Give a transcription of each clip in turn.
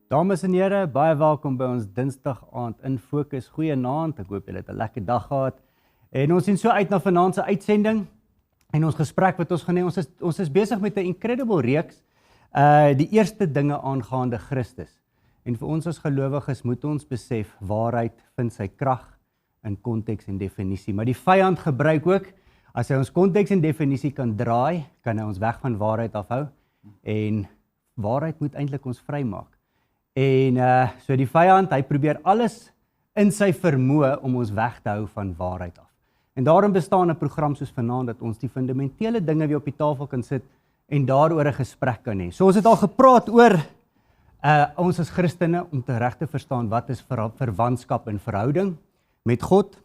Dames en here, baie welkom by ons Dinsdag aand in Fokus. Goeienaand, ek hoop julle het 'n lekker dag gehad. En ons sien so uit na vanaand se uitsending en ons gesprek wat ons gaan hê. Ons is besig met 'n incredible reeks, die eerste dinge aangaande Christus. En vir ons as gelowiges moet ons besef, waarheid vind sy krag in konteks en definisie. Maar die vyand gebruik ook, as hy ons konteks en definisie kan draai, kan hy ons weg van waarheid afhou. En waarheid moet eintlik ons vrymaak. En so die vyand, hy probeer alles in sy vermoë om ons weg te hou van waarheid af. En daarom bestaan 'n program soos vanaand dat ons die fundamentele dinge weer op die tafel kan sit en daaroor 'n gesprek kan hê. So ons het al gepraat oor ons as Christene om te reg te verstaan wat is verwantskap en verhouding met God.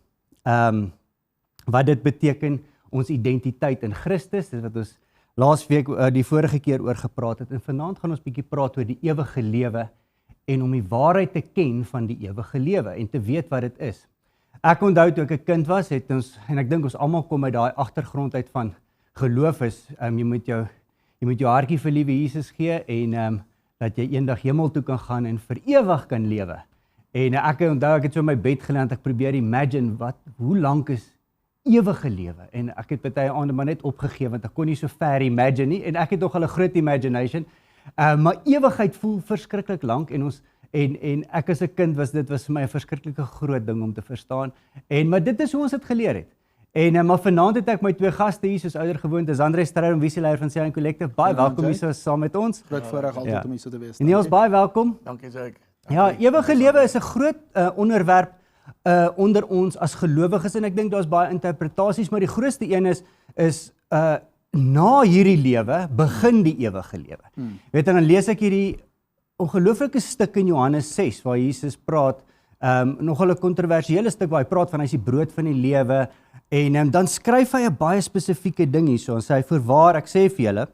Wat dit beteken, ons identiteit in Christus, dis wat ons laasweek die vorige keer oor gepraat het. En vanaand gaan ons bietjie praat oor die ewige lewe en om die waarheid te ken van die ewige lewe en te weet wat dit is. Ek onthou toe ek 'n kind was, het ons, en ek dink ons almal kom uit daai agtergrond uit van geloof is, jy moet jou hartjie vir liewe Jesus gee en dat jy eendag hemel toe kan gaan en vir ewig kan lewe. En ek onthou ek het so in my bed gelê, ek probeer imagine hoe lank is ewige lewe, en ek het baie aande maar net opgegee want ek kon nie so ver imagine nie, en ek het nog al 'n groot imagination. Maar ewigheid voel verskriklik lank en ek as 'n kind was vir my 'n verskriklike groot ding om te verstaan. Maar dit is hoe ons dit geleer het. Maar vanaand het ek my twee gaste hier soos ouer gewoonte, Andre Strydom, visieleier van Sion Collective. Baie welkom hier so saam met ons. Groot voorreg altyd om hier so te wees. Niels, baie welkom. Dankie Jake. Ja, ewige lewe is 'n groot onderwerp onder ons as gelowiges en ek dink daar's baie interpretasies, maar die grootste een is na hierdie lewe begin die ewige lewe. Weet jy, dan lees ek hierdie ongelooflike stuk in Johannes 6 waar Jesus praat, nogal 'n kontroversiële stuk waar hy praat van hy is die brood van die lewe en dan skryf hy 'n baie spesifieke ding hierso en sê hy, voorwaar ek sê vir julle,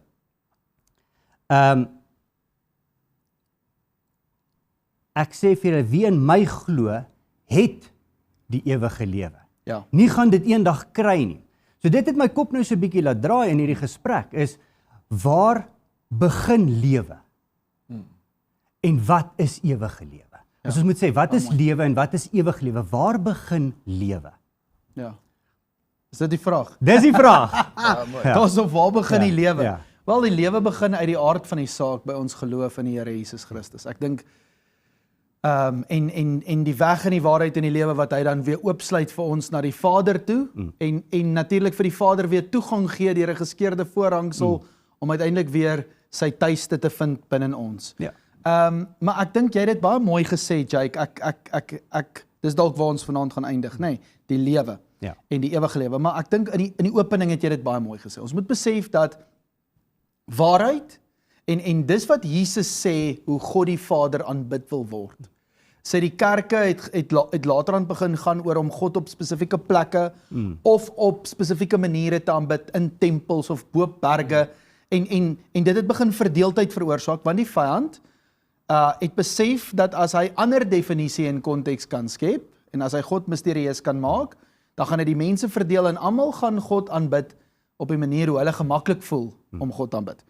ek sê vir julle, wie in my glo, het die ewige lewe. Ja. Nie gaan dit eendag kry nie. So dit het my kop nou so 'n bietjie laat draai in hierdie gesprek, is waar begin lewe? En wat is ewige lewe? Ja. Ons moet sê, wat is lewe en wat is ewige lewe? Waar begin lewe? Ja. Is dit die vraag? Dis die vraag. Daar's of waar begin die lewe? Ja. Wel, die lewe begin uit die aard van die saak by ons geloof in die Here Jesus Christus. Ek dink en die weg en die waarheid in die lewe wat hy dan weer oopsluit vir ons na die Vader toe en natuurlik vir die Vader weer toegang gee deur 'n geskeurde voorhangsel om uiteindelik weer sy tuiste te vind binne ons. Ja. Maar ek dink jy het dit baie mooi gesê, Jake. Ek dis dalk waar ons vanaand gaan eindig, nê? Die lewe en die ewige lewe. Maar ek dink in die opening het jy dit baie mooi gesê. Ons moet besef dat waarheid en dis wat Jesus sê hoe God die Vader aanbid wil word. Sê die kerke het later aan begin gaan oor om God op spesifieke plekke of op spesifieke maniere te aanbid in tempels of bo berge en dit het begin verdeeldheid veroorsaak want die vyand het besef dat as hy ander definisie en konteks kan skep en as hy God misterieus kan maak, dan gaan hy die mense verdeel en almal gaan God aanbid op 'n manier hoe hulle gemaklik voel om God aanbid.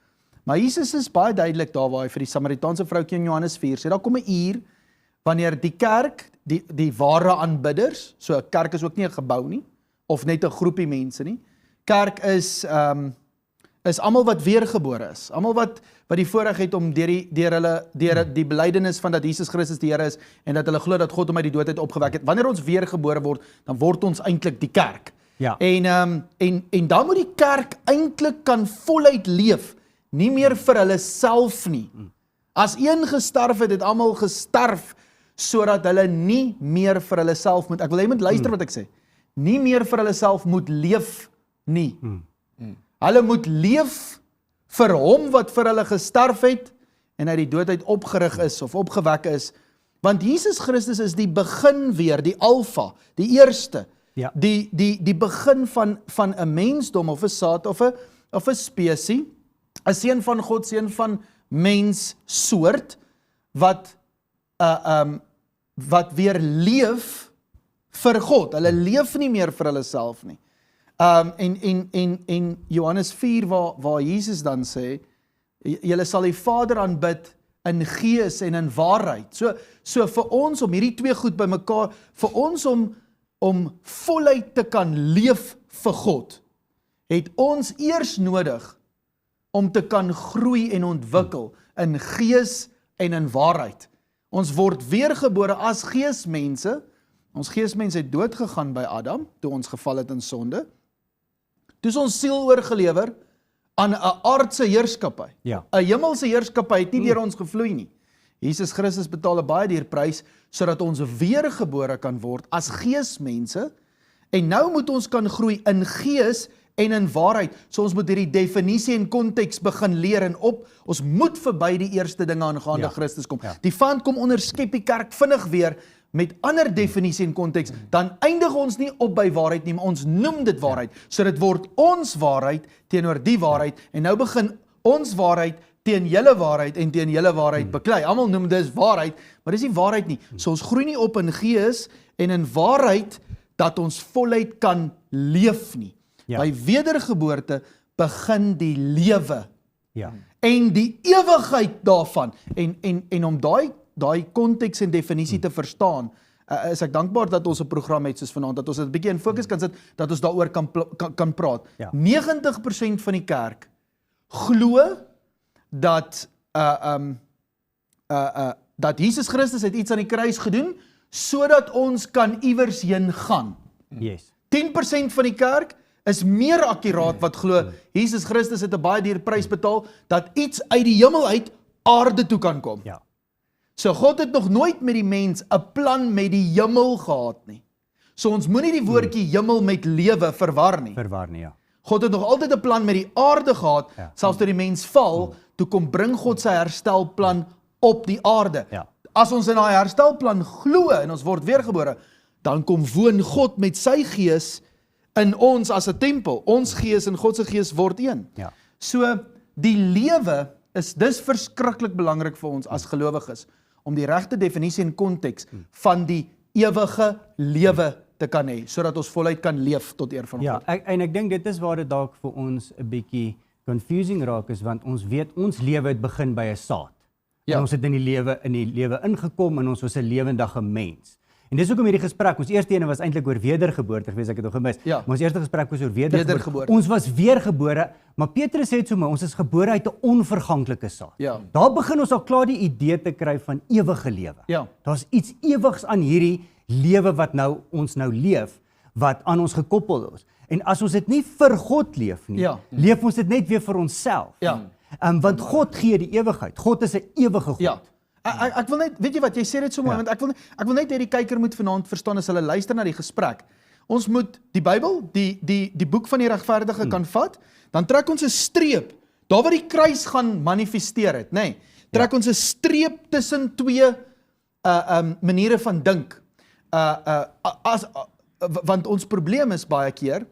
Maar Jesus is baie duidelik daar waar hy vir die Samaritaanse vroukie in Johannes 4 sê, daar kom 'n uur wanneer die kerk, die ware aanbidders, so 'n kerk is ook nie 'n gebou nie, of net 'n groepie mense nie. Kerk is almal wat weergebore is, almal wat die voorreg het om deur die belydenis van dat Jesus Christus die Here is en dat hulle glo dat God hom uit die dood uit opgewek het. Wanneer ons weergebore word, dan word ons eintlik die kerk. Ja. En dan moet die kerk eintlik kan voluit leef, nie meer vir hulle self nie. As een gesterf het, het almal gesterf sodat hulle nie meer vir hulle self moet, ek wil jy moet luister wat ek sê, nie meer vir hulle self moet leef nie. Hulle moet leef vir hom wat vir hulle gesterf het en uit die dood uit opgerig is of opgewek is, want Jesus Christus is die begin weer, die alfa, die eerste, die begin van 'n mensdom of 'n saad of 'n spesie, 'n seun van God, seun van mens soort wat weer leef vir God. Hulle leef nie meer vir hulle self nie. En Johannes 4 waar Jesus dan sê, julle sal die Vader aanbid in gees en in waarheid. So vir ons om hierdie twee goed bymekaar, vir ons om voluit te kan leef vir God, het ons eers nodig om te kan groei en ontwikkel in gees en in waarheid. Ons word weergebore as geesmense. Ons geesmens het doodgegaan by Adam, toe ons geval het in sonde. Toe is ons siel oorgelewer aan 'n aardse heerskappy. Ja. 'n hemelse heerskappy het nie deur ons gevloei nie. Jesus Christus betaal 'n baie duur prys sodat ons weergebore kan word as geesmense. En nou moet ons kan groei in gees en in waarheid. So ons moet hierdie definisie en konteks begin leer en ons moet verby die eerste dinge aangaande Christus kom. Die vyand kom onderskep die kerk vinnig weer met ander definisie en konteks, dan eindig ons nie op by waarheid nie, maar ons noem dit waarheid. So dit word ons waarheid teenoor die waarheid, en nou begin ons waarheid teen julle waarheid en teen julle waarheid beklei. Almal noem dit waarheid, maar dis nie waarheid nie. So ons groei nie op in gees en in waarheid dat ons voluit kan leef nie. Ja. By wedergeboorte begin die lewe. Ja. En die ewigheid daarvan. En om daai konteks en definisie te verstaan, is ek dankbaar dat ons 'n program het soos vanaand, dat ons dit 'n bietjie in fokus kan sit, dat ons daaroor kan praat. Ja. 90% van die kerk glo dat dat Jesus Christus het iets aan die kruis gedoen sodat ons kan iewers heen gaan. Yes. 10% van die kerk is meer akkuraat wat glo Jesus Christus het 'n baie duur prys betaal dat iets uit die hemel uit aarde toe kan kom. Ja. So God het nog nooit met die mens 'n plan met die hemel gehad nie. So ons moenie die woordjie hemel met lewe verwar nie. Verwar nie, ja. God het nog altyd 'n plan met die aarde gehad, selfs toe die mens val, toe kom bring God sy herstelplan op die aarde. Ja. As ons in daai herstelplan glo en ons word weergebore, dan kom woon God met sy gees in ons as 'n tempel. Ons gees en God se gees word een. Ja. So die lewe is dis verskriklik belangrik vir ons as gelowiges om die regte definisie en konteks van die ewige lewe te kan hê, sodat ons voluit kan leef tot eer van God. Ja, en ek dink dit is waar dit dalk vir ons 'n bietjie confusing raak is, want ons weet ons lewe het begin by 'n saad. Ja. En ons het in die lewe ingekom en ons was 'n lewendige mens. En dis hoekom hierdie gesprek, ons eerste ene was eintlik oor wedergeboorte gewees, ek het dit gemis. Ja. Maar ons eerste gesprek was oor wedergeboorte. Ons was weergebore, maar Petrus sê dit sommer, ons is gebore uit 'n onverganklike saad. Ja. Daar begin ons al klaar die idee te kry van ewige lewe. Ja. Daar's iets ewigs aan hierdie lewe wat ons nou leef, wat aan ons gekoppel is. En as ons dit nie vir God leef nie, leef ons dit net weer vir onsself. Ja. Want God gee die ewigheid. God is 'n ewige God. Ja. Ek wil net, weet jy wat, jy sê dit so mooi, want ek wil net hê die kyker moet vanaand verstaan as hulle luister na die gesprek. Ons moet die Bybel, die boek van die regverdige kan vat, dan trek ons 'n streep, daar waar die kruis gaan manifesteer het, nê? Trek ons 'n streep tussen twee maniere van dink. Want ons probleem is baie keer,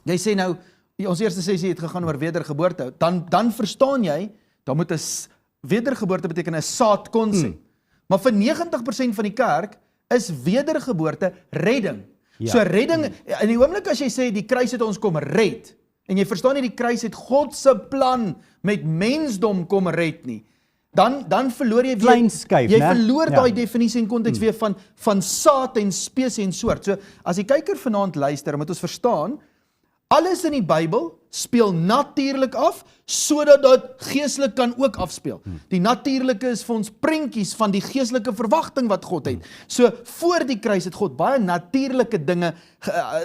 jy sê nou, ons eerste sessie het gegaan oor wedergeboorte, dan verstaan jy, dan moet 'n wedergeboorte beteken 'n saadkonsep. Maar vir 90% van die kerk is wedergeboorte redding. Ja. So redding, in die oomblik as jy sê die kruis het ons kom red, en jy verstaan nie die kruis het God se plan met mensdom kom red nie, dan verloor jy weer, jy verloor daai definisie en konteks weer van saad en spesie en soort. So as die kyker vanaand luister, moet ons verstaan, alles in die Bybel speel natuurlik af, sodat dit geestelik kan ook afspeel. Die natuurlike is vir ons prentjies van die geestelike verwagting wat God het. So voor die kruis het God baie natuurlike dinge,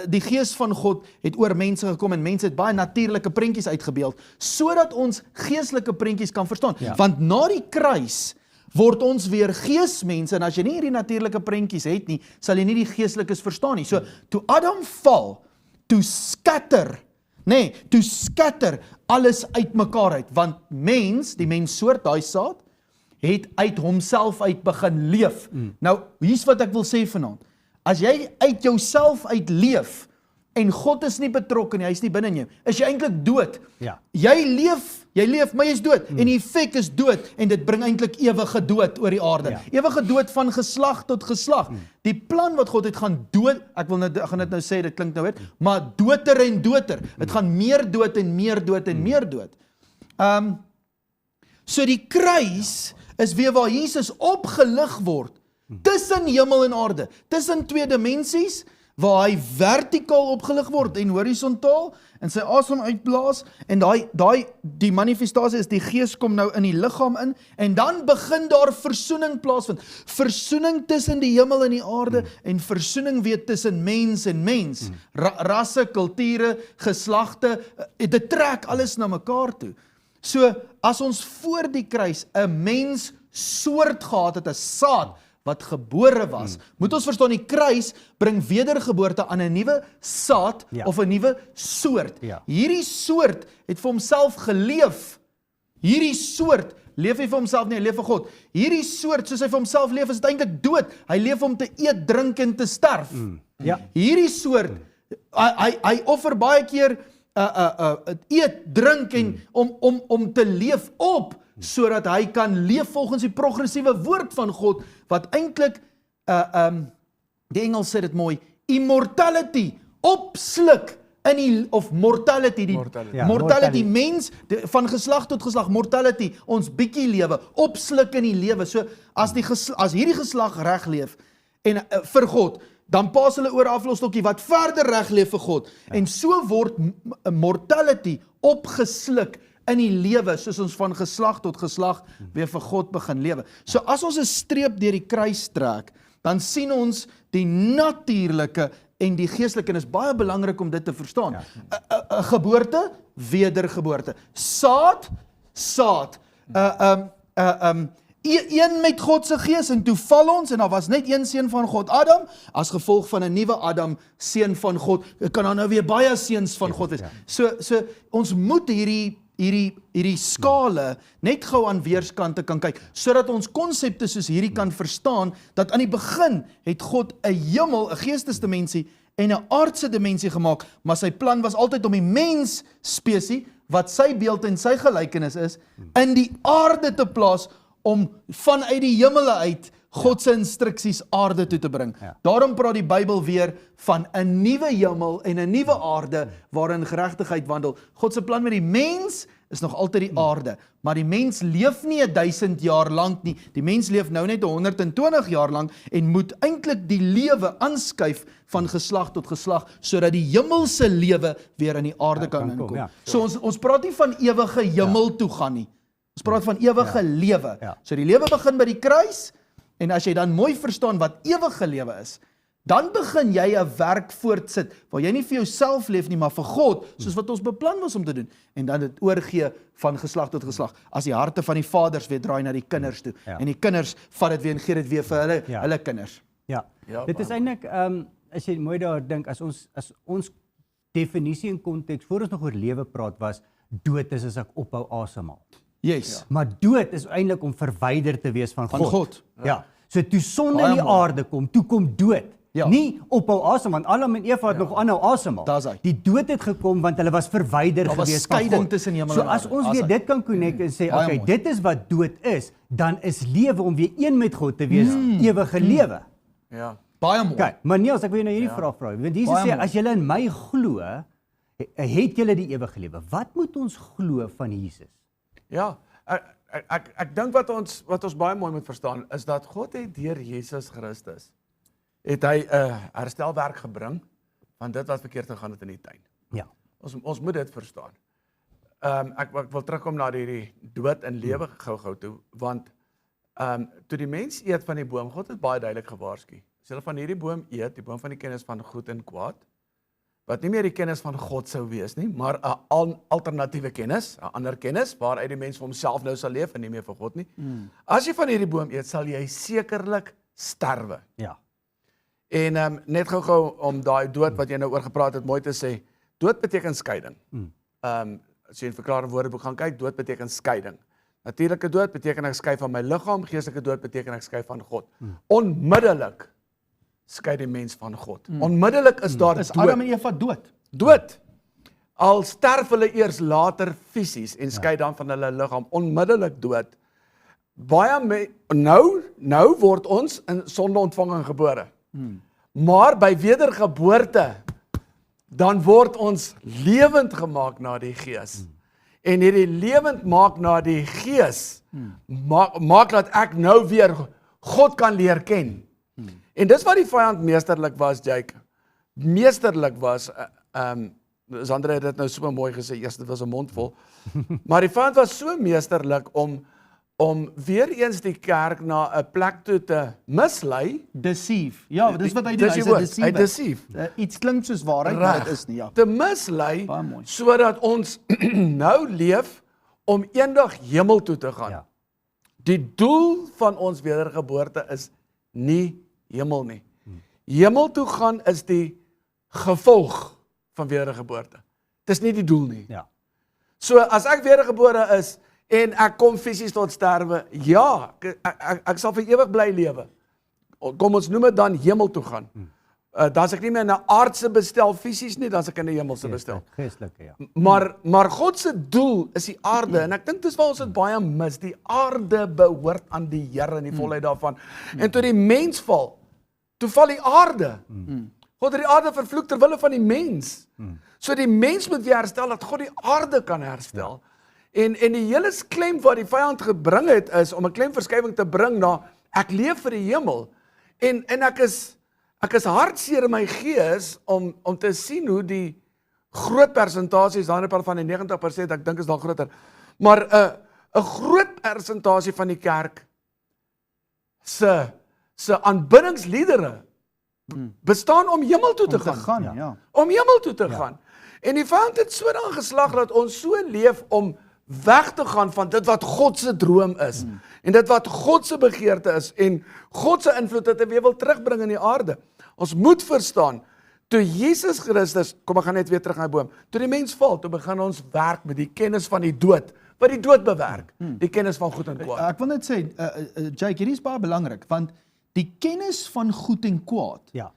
die gees van God het oor mense gekom en mense het baie natuurlike prentjies uitgebeeld, sodat ons geestelike prentjies kan verstaan. Ja. Want na die kruis word ons weer geesmense, en as jy nie hierdie natuurlike prentjies het nie, sal jy nie die geestelikes verstaan nie. So toe Adam val, toe skatter alles uitmekaar uit, want die menssoort, daai saad, het uit homself uit begin leef. Nou, hier's wat ek wil sê vanaand. As jy uit jouself uit leef, en God is nie betrokke nie, hy is nie binne in jou, is jy eintlik dood. Ja. Jy leef, maar jy is dood, en die effek is dood, en dit bring eintlik ewige dood oor die aarde. Ja. Ewige dood van geslag tot geslag. Die plan wat God het gaan dood, gaan dit nou sê, dit klink nou weer, maar doter en doter. Het gaan meer dood en meer dood en meer dood. So die kruis is weer waar Jesus opgelig word, tussen hemel en aarde, tussen twee dimensies, waar hy vertikaal opgelig word en horisontaal, en sy asem uitblaas, en die manifestasie is, die gees kom nou in die liggaam in, en dan begin daar versoening plaasvind. Versoening tussen die hemel en die aarde, en versoening weer tussen mens en mens. Rasse, kulture, geslagte, dit trek alles na mekaar toe. So, as ons voor die kruis 'n mens soort gehad het, 'n saad, wat gebore was, moet ons verstaan, die kruis bring wedergeboorte aan 'n nuwe saad, of 'n nuwe soort. Hierdie soort het vir homself geleef. Hierdie soort leef hy vir homself nie, hy leef vir God. Hierdie soort, soos hy vir homself leef, is dit eintlik dood. Hy leef om te eet, drink en te sterf. Hierdie soort, hy offer baie keer eet, drink en om te leef op, sodat hy kan leef volgens die progressiewe woord van God, wat eintlik, die Engels sê dit mooi, immortality, opsluk, of mortality, mortality, mens, van geslag tot geslag, mortality, ons bietjie lewe, opsluk in die lewe, so, as hierdie geslag reg leef, en vir God, dan pas hulle oor 'n aflosstokkie wat verder reg leef vir God, en so word mortality opgesluk, in die lewe, soos ons van geslag tot geslag weer vir God begin lewe. So as ons 'n streep deur die kruis trek, dan sien ons die natuurlike en die geestelike, en is baie belangrik om dit te verstaan. 'n Geboorte, wedergeboorte. Saad, een met God se gees, en toe val ons, en daar was net een seun van God, Adam, as gevolg van 'n nuwe Adam, seun van God, kan daar nou weer baie seuns van God wees. So ons moet hierdie skale net gou aan weerskante kan kyk, sodat ons konsepte soos hierdie kan verstaan, dat aan die begin het God 'n hemel, 'n geestesdimensie en 'n aardse dimensie gemaak, maar sy plan was altyd om die mens spesie, wat sy beeld en sy gelykenis is, in die aarde te plaas, om vanuit die hemele uit God se instruksies aarde toe te bring. Daarom praat die Bybel weer van 'n nuwe hemel en 'n nuwe aarde waarin geregtigheid wandel. God se plan met die mens is nog altyd die aarde, maar die mens leef nie 1000 jaar lank nie. Die mens leef nou net 120 jaar lank en moet eintlik die lewe aanskuif van geslag tot geslag, sodat die hemelse lewe weer in die aarde kan inkom. So ons praat nie van ewige hemel toe gaan nie. Ons praat van ewige lewe. So die lewe begin by die kruis, en as jy dan mooi verstaan wat ewige lewe is, dan begin jy 'n werk voortsit, waar jy nie vir jouself leef nie, maar vir God, soos wat ons beplan was om te doen, en dan dit oorgee van geslag tot geslag, as die harte van die vaders weer draai na die kinders toe, en die kinders vat dit weer en gee dit weer vir hulle kinders. Dit is eintlik, as jy mooi daar dink, as ons definisie en konteks, voor ons nog oor lewe praat, was, dood is as ek ophou asemhaal. Maar dood is eintlik om verwyder te wees van God. So toe sonde in die aarde kom, toe kom dood. Nie ophou asem, want Adam en Eva het nog aanhou asemhaal. Die dood het gekom, want hulle was verwyder gewees van God. So as ons weer dit kan connect en sê, okay, dit is wat dood is, dan is lewe om weer een met God te wees, ewige lewe. Baie mooi. Maar Niels, ek wil jou nou hierdie vraag vra, want Jesus sê, as julle in my glo, het julle die ewige lewe. Wat moet ons glo van Jesus? Ek dink wat ons baie mooi moet verstaan, is dat God het deur Jesus Christus, het hy 'n herstelwerk gebring, van dit wat verkeerd gegaan het in die tuin. Ons moet dit verstaan. Ek wil terugkom na die dood en lewe gou toe, want toe die mens eet van die boom, God het baie duidelik gewaarsku. As hulle van hierdie boom eet, die boom van die kennis van goed en kwaad, wat nie meer die kennis van God sou wees nie, maar 'n alternatiewe kennis, 'n ander kennis, waaruit die mens vir homself nou sal leef en nie meer vir God nie. As jy van hierdie boom eet, sal jy sekerlik sterwe. En net gou om daai dood wat jy nou oor gepraat het, mooi te sê, dood beteken skeiding. As jy in verklaring woordeboek gaan kyk, dood beteken skeiding. Natuurlike dood beteken ek skei van my liggaam, geestelike dood beteken ek skei van God. Onmiddellik skei die mens van God. Onmiddellik is daar dood. Is Adam en Eva dood? Dood. Al sterf hulle eers later fisies en skei dan van hulle liggaam, onmiddellik dood. Nou word ons in sonde ontvang gebore. Maar by wedergeboorte, dan word ons lewend gemaak na die Gees. en hierdie lewend maak na die Gees, maak dat ek nou weer God kan leer ken. En dis wat die vyand meesterlik was, Jake. Meesterlik was, Sandra het dit nou so mooi gesê, eers dit was 'n mondvol, maar die vyand was so meesterlik om weer eens die kerk na 'n plek toe te mislei. Deceive. Ja, dis wat hy doen, Hy deceive. Iets klink soos waarheid, maar dit is nie, ja. Te mislei, Baie mooi. sodat ons nou leef om eendag hemel toe te gaan. Ja. Die doel van ons wedergeboorte is nie hemel nie. Hemel toe gaan is die gevolg van wedergeboorte. Dit is nie die doel nie. Ja. So as ek wedergebore is en ek kom fisies tot sterwe, ja, ek sal vir ewig bly lewe. Kom ons noem dit dan hemel toe gaan. Dan is ek nie meer in 'n aardse bestel fisies nie, dan is ek in 'n hemelse bestel. Geestelike, ja. Maar God se doel is die aarde en ek dink dis waar ons dit baie mis. Die aarde behoort aan die Here in die volheid daarvan. En toe die mens val, toe val die aarde. God het die aarde vervloek ter wille van die mens. So die mens moet weer herstel dat God die aarde kan herstel. En die hele klem wat die vyand gebring het is om 'n klemverskywing te bring na ek leef vir die hemel. En ek is hartseer in my gees om te sien hoe die groot persentasies, dan praat van die 90%, ek dink is dalk groter, maar 'n groot persentasie van die kerk se aanbiddingsliedere bestaan om hemel toe te gaan. Ja. Om hemel toe te gaan. En die vyand het so dan geslag dat ons so leef om weg te gaan van dit wat God se droom is. En dit wat God se begeerte is en God se invloed wat hy weer wil terugbring in die aarde. Ons moet verstaan, toe Jesus Christus, kom ek gaan net weer terug na die boom, toe die mens val, toe begin ons werk met die kennis van die dood, wat die dood bewerk, die kennis van goed en kwaad. Ek wil net sê, Jake, hierdie is baie belangrik, want die kennis van goed en kwaad, Ja.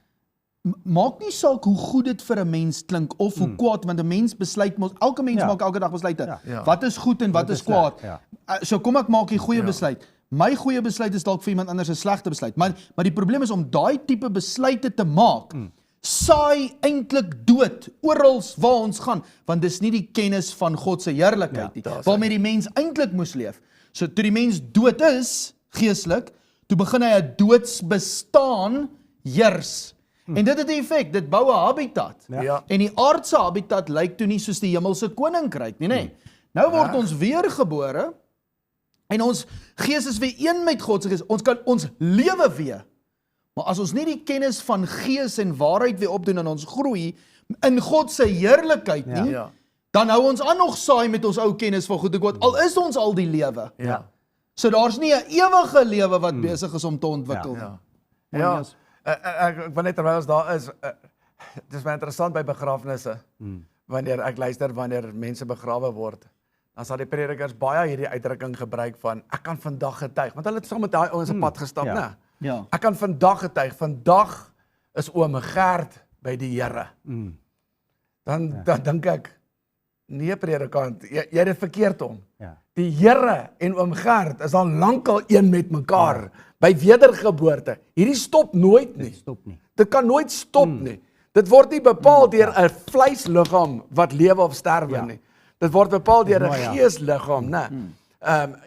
maak nie saak hoe goed dit vir 'n mens klink of hoe kwaad, want 'n mens besluit mos, elke mens maak elke dag besluite. Ja. Wat is goed en wat is kwaad? sleg, So kom ek maak die goeie besluit. My goeie besluit is dalk vir iemand anders 'n slegte besluit. Maar die probleem is om daai tipe besluite te maak. Saai eintlik dood oral waar ons gaan, want dis nie die kennis van God se heerlikheid nie, waarmee die mens eintlik moes leef. So toe die mens dood is, geestelik, toe begin hy 'n doodsbestaan heers. En dit het 'n effek, dit bou 'n habitat. Ja. En die aardse habitat lyk toe nie soos die hemelse koninkryk nie, nê? Nou word ons weergebore en ons gees is weer een met God se gees. Ons lewe weer. Maar as ons nie die kennis van gees en waarheid weer opdoen en ons groei in God se heerlikheid nie, Ja. dan hou ons aan nog saai met ons ou kennis van goed en kwaad, al is ons al die lewe. Ja. So daar's nie 'n ewige lewe wat besig is om te ontwikkel. Ja. Ek wil net terwyl ons daar is, dit is baie interessant by begrafnisse, wanneer mense begrawe word, dan sal die predikers baie hierdie uitdrukking gebruik van, ek kan vandag getuig, want hulle het saam met daai ouens 'n pad gestap, né? Ja. Ek kan vandag getuig, vandag is oom Gert by die Here. Dan dink ek, nee predikant, jy het dit verkeerd om. Ja. Die Here en oom Gert is al lankal een met mekaar, by wedergeboorte. Hierdie stop nooit nie. Stop nie. Dit kan nooit stop nie. Dit word nie bepaal deur 'n vleisliggaam wat lewe of sterwe nie. Dit word bepaal deur 'n geesliggaam, né?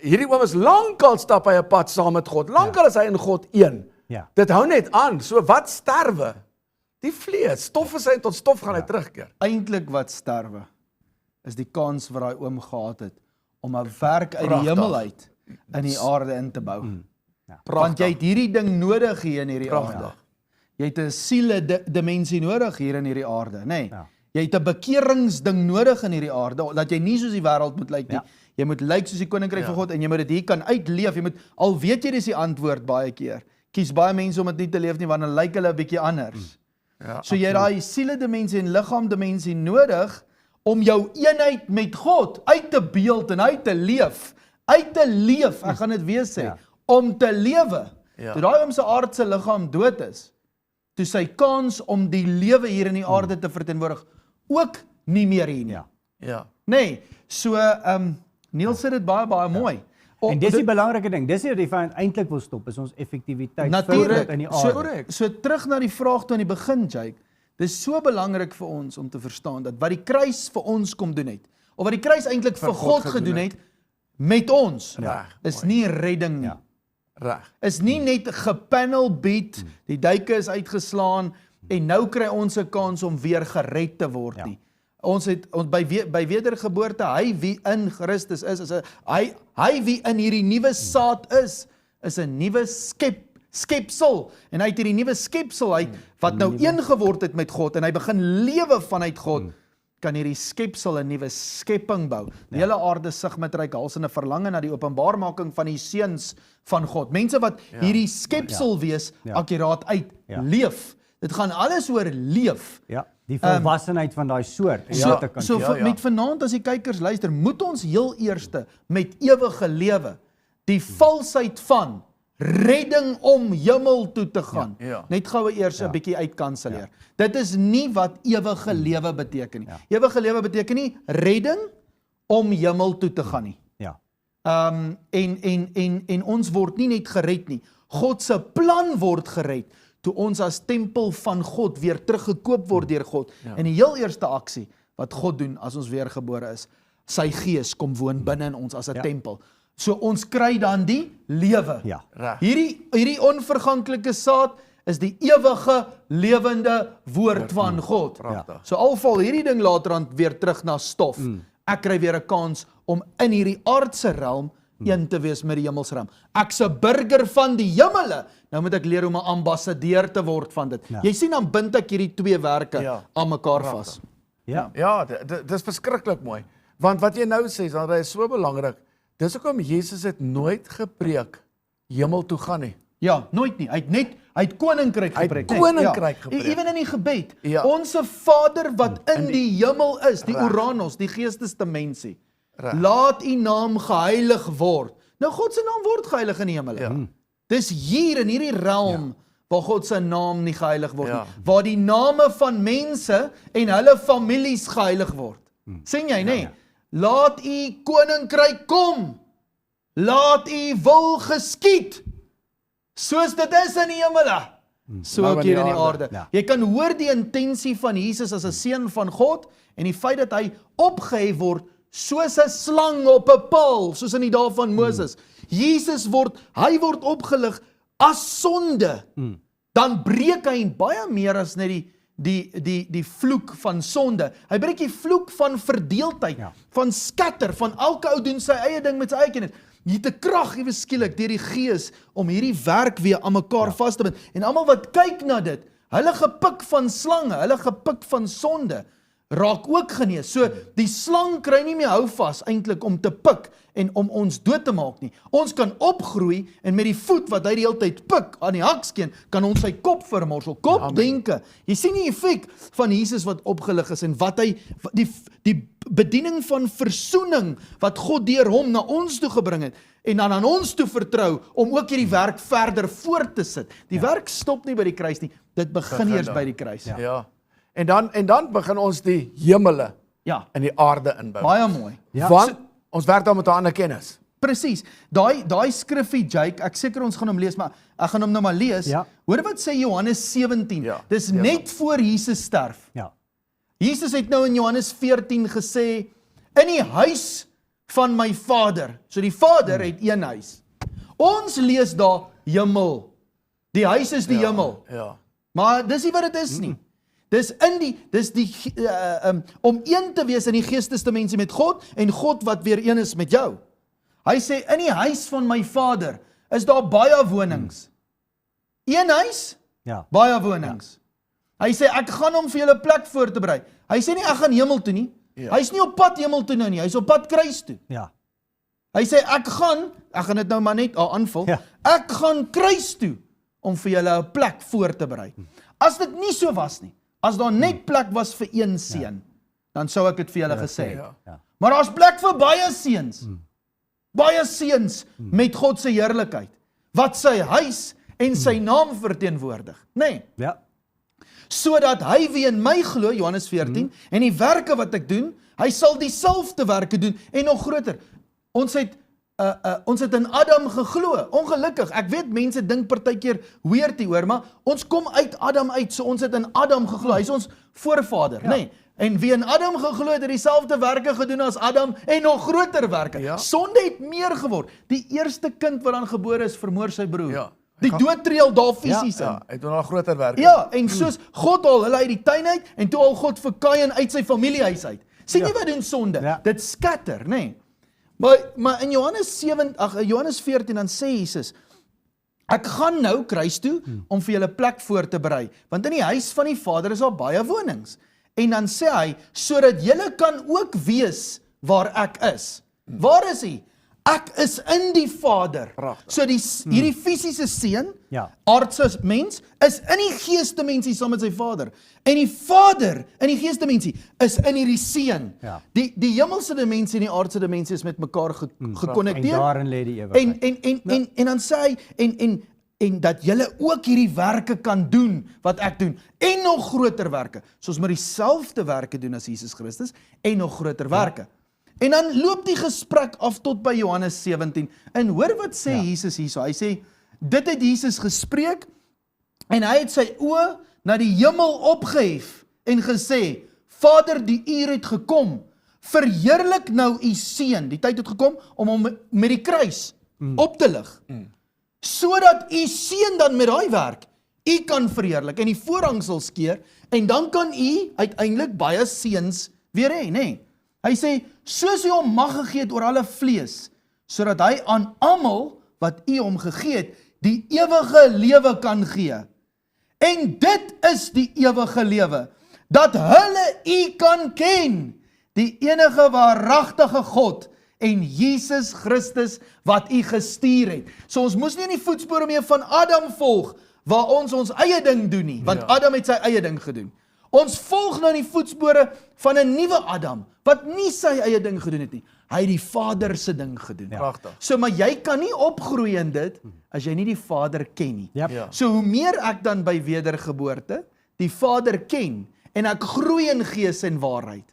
Hierdie oom is lankal stap hy 'n pad saam met God. Lankal is hy in God een. Ja. Dit hou net aan. So wat sterwe? Die vlees. Stof is hy tot stof gaan hy terugkeer. Eintlik wat sterwe is die kans wat daai oom gehad het om 'n werk uit die Pragtig. hemel uit in die aarde in te bou. Want Pragtig. jy het hierdie ding nodig hier in hierdie Pragtig. aarde. Jy het 'n siele dimensie nodig hier in hierdie aarde, nê? Nee. Ja. Jy het 'n bekeringsding nodig in hierdie aarde dat jy nie soos die wêreld moet lyk nie. Jy moet lyk soos die koninkryk van God en jy moet dit hier kan uitleef. Jy moet al weet jy dis die antwoord baie keer. Kies baie mense om dit nie te leef nie want dan lyk hulle 'n bietjie anders. Ja, So jy het daai siele dimensie en liggaam dimensie nodig om jou eenheid met God uit te beeld en uit te leef. Uit te leef, ek gaan dit weer sê, om te lewe. Ja. Toe daai oom se aardse liggaam dood is, toe sy kans om die lewe hier in die aarde te verteenwoordig ook nie meer hier nie. Ja. Nee, so Niels sê dit baie mooi. En dis die belangrike ding. Dis wat die vyand eintlik wil stop, is ons effektiwiteit Natuurlik. in die So, aarde. so terug na die vraag toe aan die begin, Jake. Dis so belangrik vir ons om te verstaan dat wat die kruis vir ons kom doen het, of wat die kruis eintlik vir God gedoen het met ons, is nie redding nie. Reg. Is nie net gepanel beat, die duike is uitgeslaan en nou kry ons 'n kans om weer gered te word nie. Ons by wedergeboorte, hy wie in Christus is hy wie in hierdie nuwe saad is 'n nuwe skepsel. En hy het hierdie nuwe skepsel uit wat nou een geword het met God en hy begin lewe vanuit God. Kan hierdie skepsel 'n nuwe skepping bou. Die hele aarde sug met reikhalsende verlange na die openbaarmaking van die seuns van God. Mense wat hierdie skepsel wees akkuraat uitleef. Dit gaan alles oor leef. Die volwassenheid van daai soort. Met vanaand as die kykers luister, moet ons heel eerste met ewige lewe die valsheid van redding om hemel toe te gaan. Net gou eers 'n bietjie uitkanselleer. Dit is nie wat ewige lewe beteken nie. Ewige lewe beteken nie redding om hemel toe te gaan nie. En ons word nie net gered nie. God se plan word gered toe ons as tempel van God weer teruggekoop word deur God. En die heel eerste aksie wat God doen as ons weergebore is, sy gees kom woon binne in ons as 'n tempel. So ons kry dan die lewe. Hierdie onverganklike saad is die ewige lewende woord van God. So al val hierdie ding later weer terug na stof. Ek kry weer 'n kans om in hierdie aardse realm een te wees met die hemelsrealm. Ek's 'n burger van die hemele. Nou moet ek leer om 'n ambassadeur te word van dit. Jy sien, dan bind ek hierdie twee werke aan mekaar vas. Dit is verskriklik mooi. Want wat jy nou sê, Sandra, is so belangrik. Dis hoekom Jesus het nooit gepreek hemel toe gaan nie. Ja, nooit nie. Hy het koninkryk gepreek. Ewen in die gebed. Onse Vader wat in die hemel is, die Uranos, die geestesdimensie. Laat u naam geheilig word. Nou God se naam word geheilig in die hemel. Dis hier in hierdie realm waar God se naam nie geheilig word nie. Waar die name van mense en hulle families geheilig word. Sien jy, nee? Laat u koninkryk kom. Laat u wil geskied. Soos dit is in die hemele. So ook hier in die aarde. Jy kan hoor die intensie van Jesus as 'n seun van God en die feit dat hy opgehef word soos 'n slang op 'n paal, soos in die dae van Moses. Jesus word opgelig as sonde. Dan breek hy baie meer as net die vloek van sonde. Hy breek die vloek van verdeeldheid, van skatter, van elke ou doen sy eie ding met sy eie kennis. Jy het 'n krag ewe skielik deur die Gees om hierdie werk weer aan mekaar vas te bind. En almal wat kyk na dit, hulle gepik van slange, hulle gepik van sonde, raak ook genees. So die slang kry nie meer houvas eintlik om te pik en om ons dood te maak nie. Ons kan opgroei en met die voet wat hy die hele tyd pik aan die hakskeen, kan ons sy kop vermorsel. Kopdenke. Jy sien die effek van Jesus wat opgelig is en wat hy die bediening van versoening wat God deur hom na ons toe gebring het en dan aan ons toe vertrou om ook hierdie werk verder voort te sit. Die werk stop nie by die kruis nie. Dit begin eers by die kruis. En dan begin ons die hemele in die aarde inbou. Baie mooi. Want ons werk dan met 'n ander kennis. Presies. Daai skriffie, Jake, ek seker ons gaan hom lees, maar ek gaan hom nou maar lees. Hoor wat sê Johannes 17. Dis net voor Jesus sterf. Jesus het nou in Johannes 14 gesê, in die huis van my Vader. So die Vader het een huis. Ons lees daar hemel. Die huis is die hemel. Maar dis nie wat dit is nie. Dis om een te wees in die geestesdimensie met God en God wat weer een is met jou. Hy sê in die huis van my Vader is daar baie wonings. Een huis? Baie wonings. Hy sê ek gaan hom vir julle plek voor te berei. Hy sê nie ek gaan hemel toe nie. Hy's nie op pad hemel toe nou nie. Hy's op pad kruis toe. Hy sê ek gaan dit nou maar net aanvul. Ek gaan kruis toe om vir julle 'n plek voor te berei. As dit nie so was nie, as daar net plek was vir een seun, dan sou ek dit vir julle gesê het. Maar daar's plek vir baie seuns. Baie seuns met God se heerlikheid, wat sy huis en sy naam verteenwoordig, nê? Sodat hy wie in my glo, Johannes 14, en die werke wat ek doen, hy sal dieselfde werke doen en nog groter. Ons het in Adam geglo. Ongelukkig, ek weet mense dink partykeer weird hieroor, maar ons kom uit Adam uit, so ons het in Adam geglo. Hy is ons voorvader, nê? En wie in Adam geglo het, het dieselfde werke gedoen as Adam en nog groter werke. Ja. Sonde het meer geword. Die eerste kind wat dan gebore is, vermoor sy broer. Ja. Die dood tree al daar fisies in. Ja, hy het nog groter werk. Ja, en soos God al hulle uit die tuin uit, en toe al God vir Kain uit sy familiehuis uit. Sien jy wat doen sonde? Ja. Dit skatter, nê? Nee. Maar in Johannes 14 dan sê Jesus, ek gaan nou kruis toe om vir julle plek voor te berei, want in die huis van die Vader is al baie wonings. En dan sê hy, sodat julle kan ook wees waar ek is. Waar is hy? Ek is in die Vader. Pragtig. So hierdie fisiese seun, Ja. aardse mens, is in die geestemensie saam met sy Vader. En die Vader in die geestemensie is in hierdie seun. Ja. Die hemelse dimensie en die aardse dimensie is met mekaar En gekonnekteer. daarin lê die ewigheid. En dan sê hy, en dat julle ook hierdie werke kan doen wat ek doen, en nog groter werke. So ons moet dieselfde werke doen as Jesus Christus, en nog groter werke. En dan loop die gesprek af tot by Johannes 17, en hoor wat sê Jesus hierso, hy sê, dit het Jesus gespreek, en hy het sy oë na die hemel opgehef, en gesê, Vader, die uur het gekom, verheerlik nou u seun, die tyd het gekom, om hom met die kruis op te lig, sodat u seun dan met daai werk, u kan verheerlik, en die voorhang sal skeer, en dan kan u uiteindelik baie seuns weer hê, nê? Hy sê, soos hy hom mag gegee het oor alle vlees, sodat hy aan almal wat u hom gegee het, die ewige lewe kan gee. En dit is die ewige lewe, dat hulle u kan ken, die enige waaragtige God en Jesus Christus wat u gestuur het. So ons moes nie in die voetspore meer van Adam volg, waar ons eie ding doen nie, want Adam het sy eie ding gedoen. Ons volg nou in die voetspore van 'n nuwe Adam, wat nie sy eie ding gedoen het nie. Hy het die Vader se ding gedoen. Pragtig. So, maar jy kan nie opgroei in dit, as jy nie die Vader ken nie. Yep. Ja. So, hoe meer ek dan by wedergeboorte, die Vader ken, en ek groei in gees en waarheid,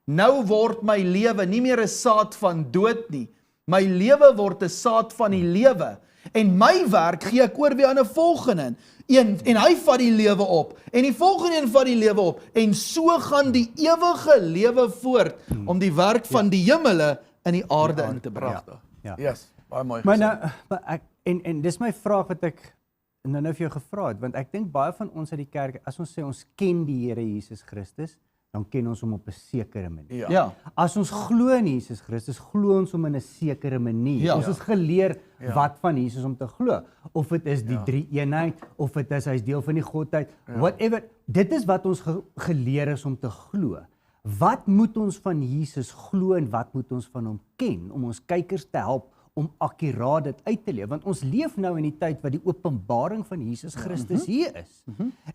nou word my lewe nie meer 'n saad van dood nie, my lewe word 'n saad van die lewe, en my werk gee ek oor weer aan 'n volgende, en hy vat die lewe op, en die volgende een vat die lewe op, en so gaan die ewige lewe voort, om die werk van die hemele in die aarde in te bring. Pragtig. Ja. Yes, baie mooi Maar gesê. nou, maar ek, en dis my vraag wat ek nou vir jou gevra het, want ek dink baie van ons uit die kerk, as ons sê ons ken die Here Jesus Christus, dan ken ons hom op 'n sekere manier. Ja. As ons glo in Jesus Christus, glo ons hom in 'n sekere manier. Ja. Ons is geleer wat van Jesus om te glo. Of dit is die drie eenheid, of dit is hy's deel van die godheid, whatever. Dit is wat ons geleer is om te glo. Wat moet ons van Jesus glo en wat moet ons van hom ken om ons kykers te help om akkuraat dit uit te leef? Want ons leef nou in die tyd wat die openbaring van Jesus Christus hier is.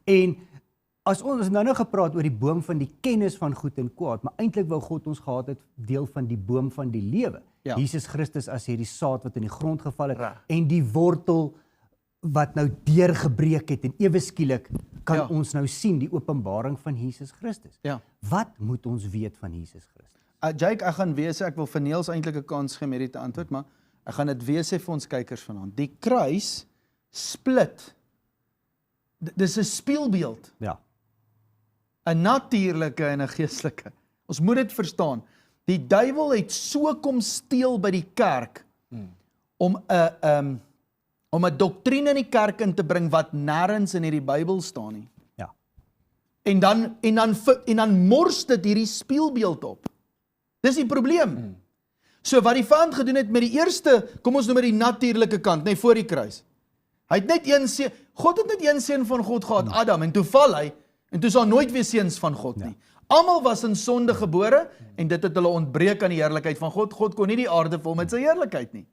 En as ons nou gepraat oor die boom van die kennis van goed en kwaad, maar eintlik wou God ons gehad het deel van die boom van die lewe. Ja. Jesus Christus as hierdie saad wat in die grond geval het, Reg. en die wortel wat nou deurgebreek het, en ewe skielik kan ons nou sien die openbaring van Jesus Christus. Ja. Wat moet ons weet van Jesus Christus? Jake, ek gaan weer sê, ek wil vir Niels eintlik 'n kans gee met dit te antwoord, maar ek gaan dit weer sê vir ons kykers vanaand. Die kruis split. Dis 'n spieelbeeld, Ja. 'n natuurlike en 'n geestelike. Ons moet dit verstaan. Die duiwel het so kom steel by die kerk om 'n doktrine in die kerk in te bring wat nêrens in hierdie Bybel staan nie. Ja. En dan mors dit hierdie spieelbeeld op. Dis die probleem. So wat die vyand gedoen het met die eerste, kom ons noem met die natuurlike kant, nee, voor die kruis. Hy het net een seun, God het net een seun van God gehad, Adam, en toe val hy, en toe sal nooit weer seuns van God nie. Almal was in sonde gebore, en dit het hulle ontbreek aan die heerlikheid van God. God kon nie die aarde vul met sy heerlikheid nie.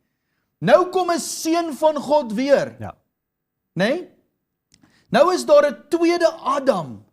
Nou kom 'n seun van God weer, Ja. nee? Nou is daar 'n tweede Adam.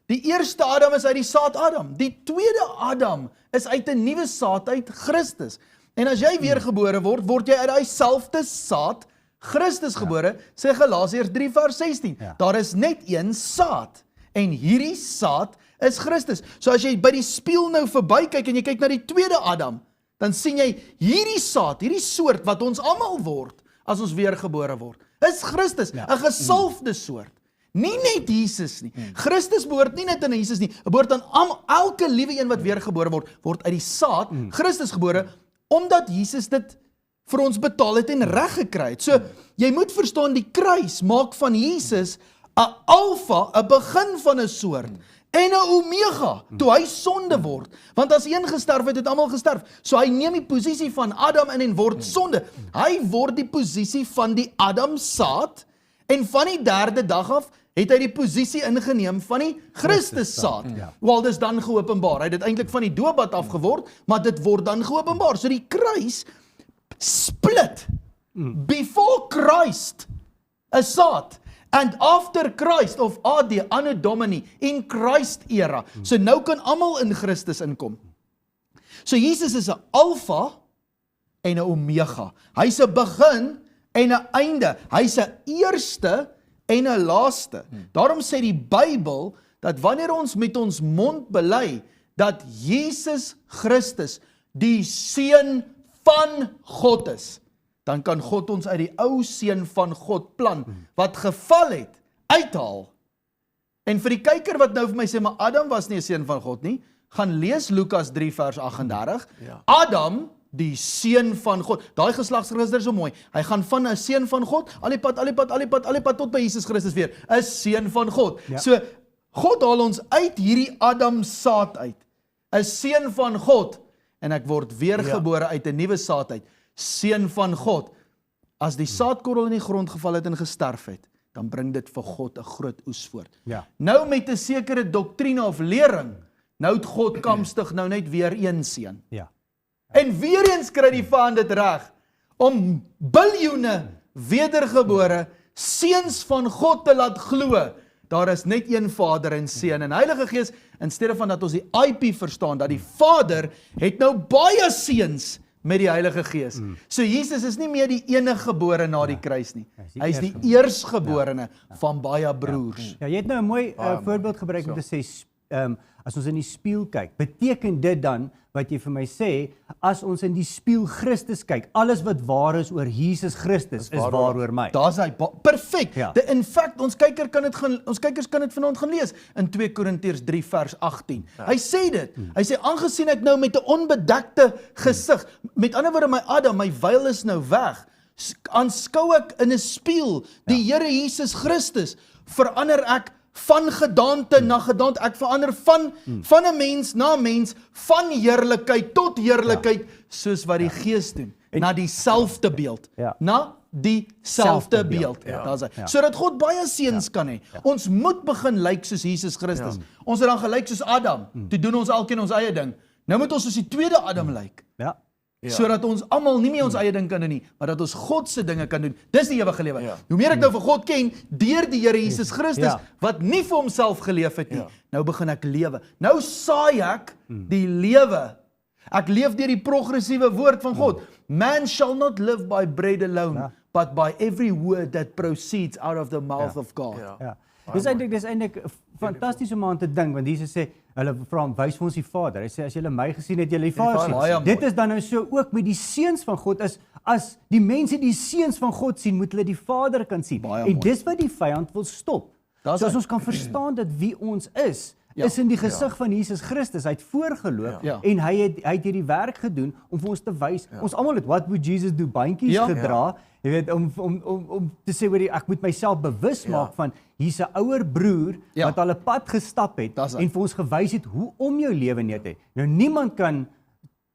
Die eerste Adam is uit die saad Adam. Die tweede Adam is uit 'n nuwe saad uit Christus. En as jy weergebore word, word jy uit daai selfde saad Christus gebore, sê Galasiërs 3 vers 16. Ja. Daar is net een saad en hierdie saad is Christus. So as jy by die spieël nou verbykyk en jy kyk na die tweede Adam, dan sien jy hierdie saad, hierdie soort wat ons almal word as ons weergebore word, is Christus, 'n gesalfde soort. Nie net Jesus nie. Christus behoort nie net aan Jesus nie, behoort aan elke liewe een wat weergebore word uit die saad, Christus gebore, omdat Jesus dit vir ons betaal het en reg gekry het. So, jy moet verstaan, die kruis maak van Jesus 'n alfa, 'n begin van 'n soort, en 'n omega, toe hy sonde word. Want as een gesterf het, het almal gesterf. So hy neem die posisie van Adam in en word sonde. Hy word die posisie van die Adam saad, en van die derde dag af, het hy die posisie ingeneem van die Christus saad. Wel, dis dan geopenbaar. Hy het dit eintlik van die doopbad af geword, maar dit word dan geopenbaar. So die kruis split before Christ, 'n saad, and after Christ, of AD, Anno Domini, in Christ era. So nou kan almal in Christus inkom. So Jesus is 'n alfa en 'n omega. Hy's 'n begin en 'n einde. Hy's 'n eerste en 'n laaste. Daarom sê die Bybel dat wanneer ons met ons mond bely dat Jesus Christus die seun van God is, dan kan God ons uit die ou seun van God plan, wat geval het, uithaal. En vir die kyker wat nou vir my sê, maar Adam was nie 'n seun van God nie, gaan lees Lukas 3 vers 38, Adam, die seun van God, daai geslagsregister is so mooi, hy gaan van 'n seun van God, al die pad tot by Jesus Christus weer, 'n seun van God. So, God haal ons uit hierdie Adam saad uit, 'n seun van God, en ek word weergebore uit 'n nuwe saad uit, seun van God. As die saadkorrel in die grond geval het en gesterf het, dan bring dit vir God 'n groot oes voort. Nou met 'n sekere doktrine of lering, nou het God kamstig nou net weer een seun. En weer eens kry die vyand dit reg, om biljoene wedergebore seuns van God te laat glo, daar is net een Vader en Seun en Heilige Gees, in steede van dat ons die IP verstaan, dat die Vader het nou baie seuns met die Heilige Gees. So Jesus is nie meer die enige gebore na die kruis nie. Hy is die eersgeborene van baie broers. Jy het nou 'n mooi voorbeeld gebruik om te sê, as ons in die spieël kyk, beteken dit dan, wat jy vir my sê, as ons in die spieël Christus kyk, alles wat waar is oor Jesus Christus, is waar oor my. Daar's hy, perfek. In fact, ons kykers kan dit vanaand gaan lees, in 2 Korintiërs 3 vers 18. Hy sê dit, hy sê, aangesien ek nou met 'n onbedekte gesig, met ander woorde, my Adam, my veil is nou weg, aanskou ek in 'n spieël, die Here Jesus Christus, verander ek van gedaante na gedaante, ek verander van 'n mens na mens, van heerlikheid tot heerlikheid, soos wat die Gees doen, na dieselfde beeld, na dieselfde beeld, sodat God baie seuns kan hê. Ons moet begin lyk soos Jesus Christus. Ons het dan gelyk soos Adam, toe doen ons elkeen ons eie ding. Nou moet ons soos die tweede Adam lyk. Sodat ons almal nie meer ons eie ding kan doen nie, maar dat ons God se dinge kan doen. Dis die ewige lewe. Hoe meer ek nou vir God ken, deur die Here Jesus Christus, wat nie vir homself geleef het nie, nou begin ek lewe. Nou saai ek die lewe. Ek leef deur die progressiewe woord van God. Man shall not live by bread alone, but by every word that proceeds out of the mouth of God. Dis eintlik fantasties om aan te dink, want Jesus sê, hulle vra hom, wys vir ons die Vader. Hy sê, as julle my gesien het, julle die Vader sien. Dit is dan nou so ook met die seuns van God, as die mense die seuns van God sien, moet hulle die Vader kan sien. En dis wat die vyand wil stop. So as ons kan verstaan dat wie ons is in die gesig van Jesus Christus. Hy het voorgeloop en hy het hierdie werk gedoen om vir ons te wys. Ons almal het what would Jesus do bandjies gedra, jy weet, om te sê, ek moet myself bewus maak van hier's 'n ouer broer wat al 'n pad gestap het en vir ons gewys het hoe om jou lewe neer te hê. Nou niemand kan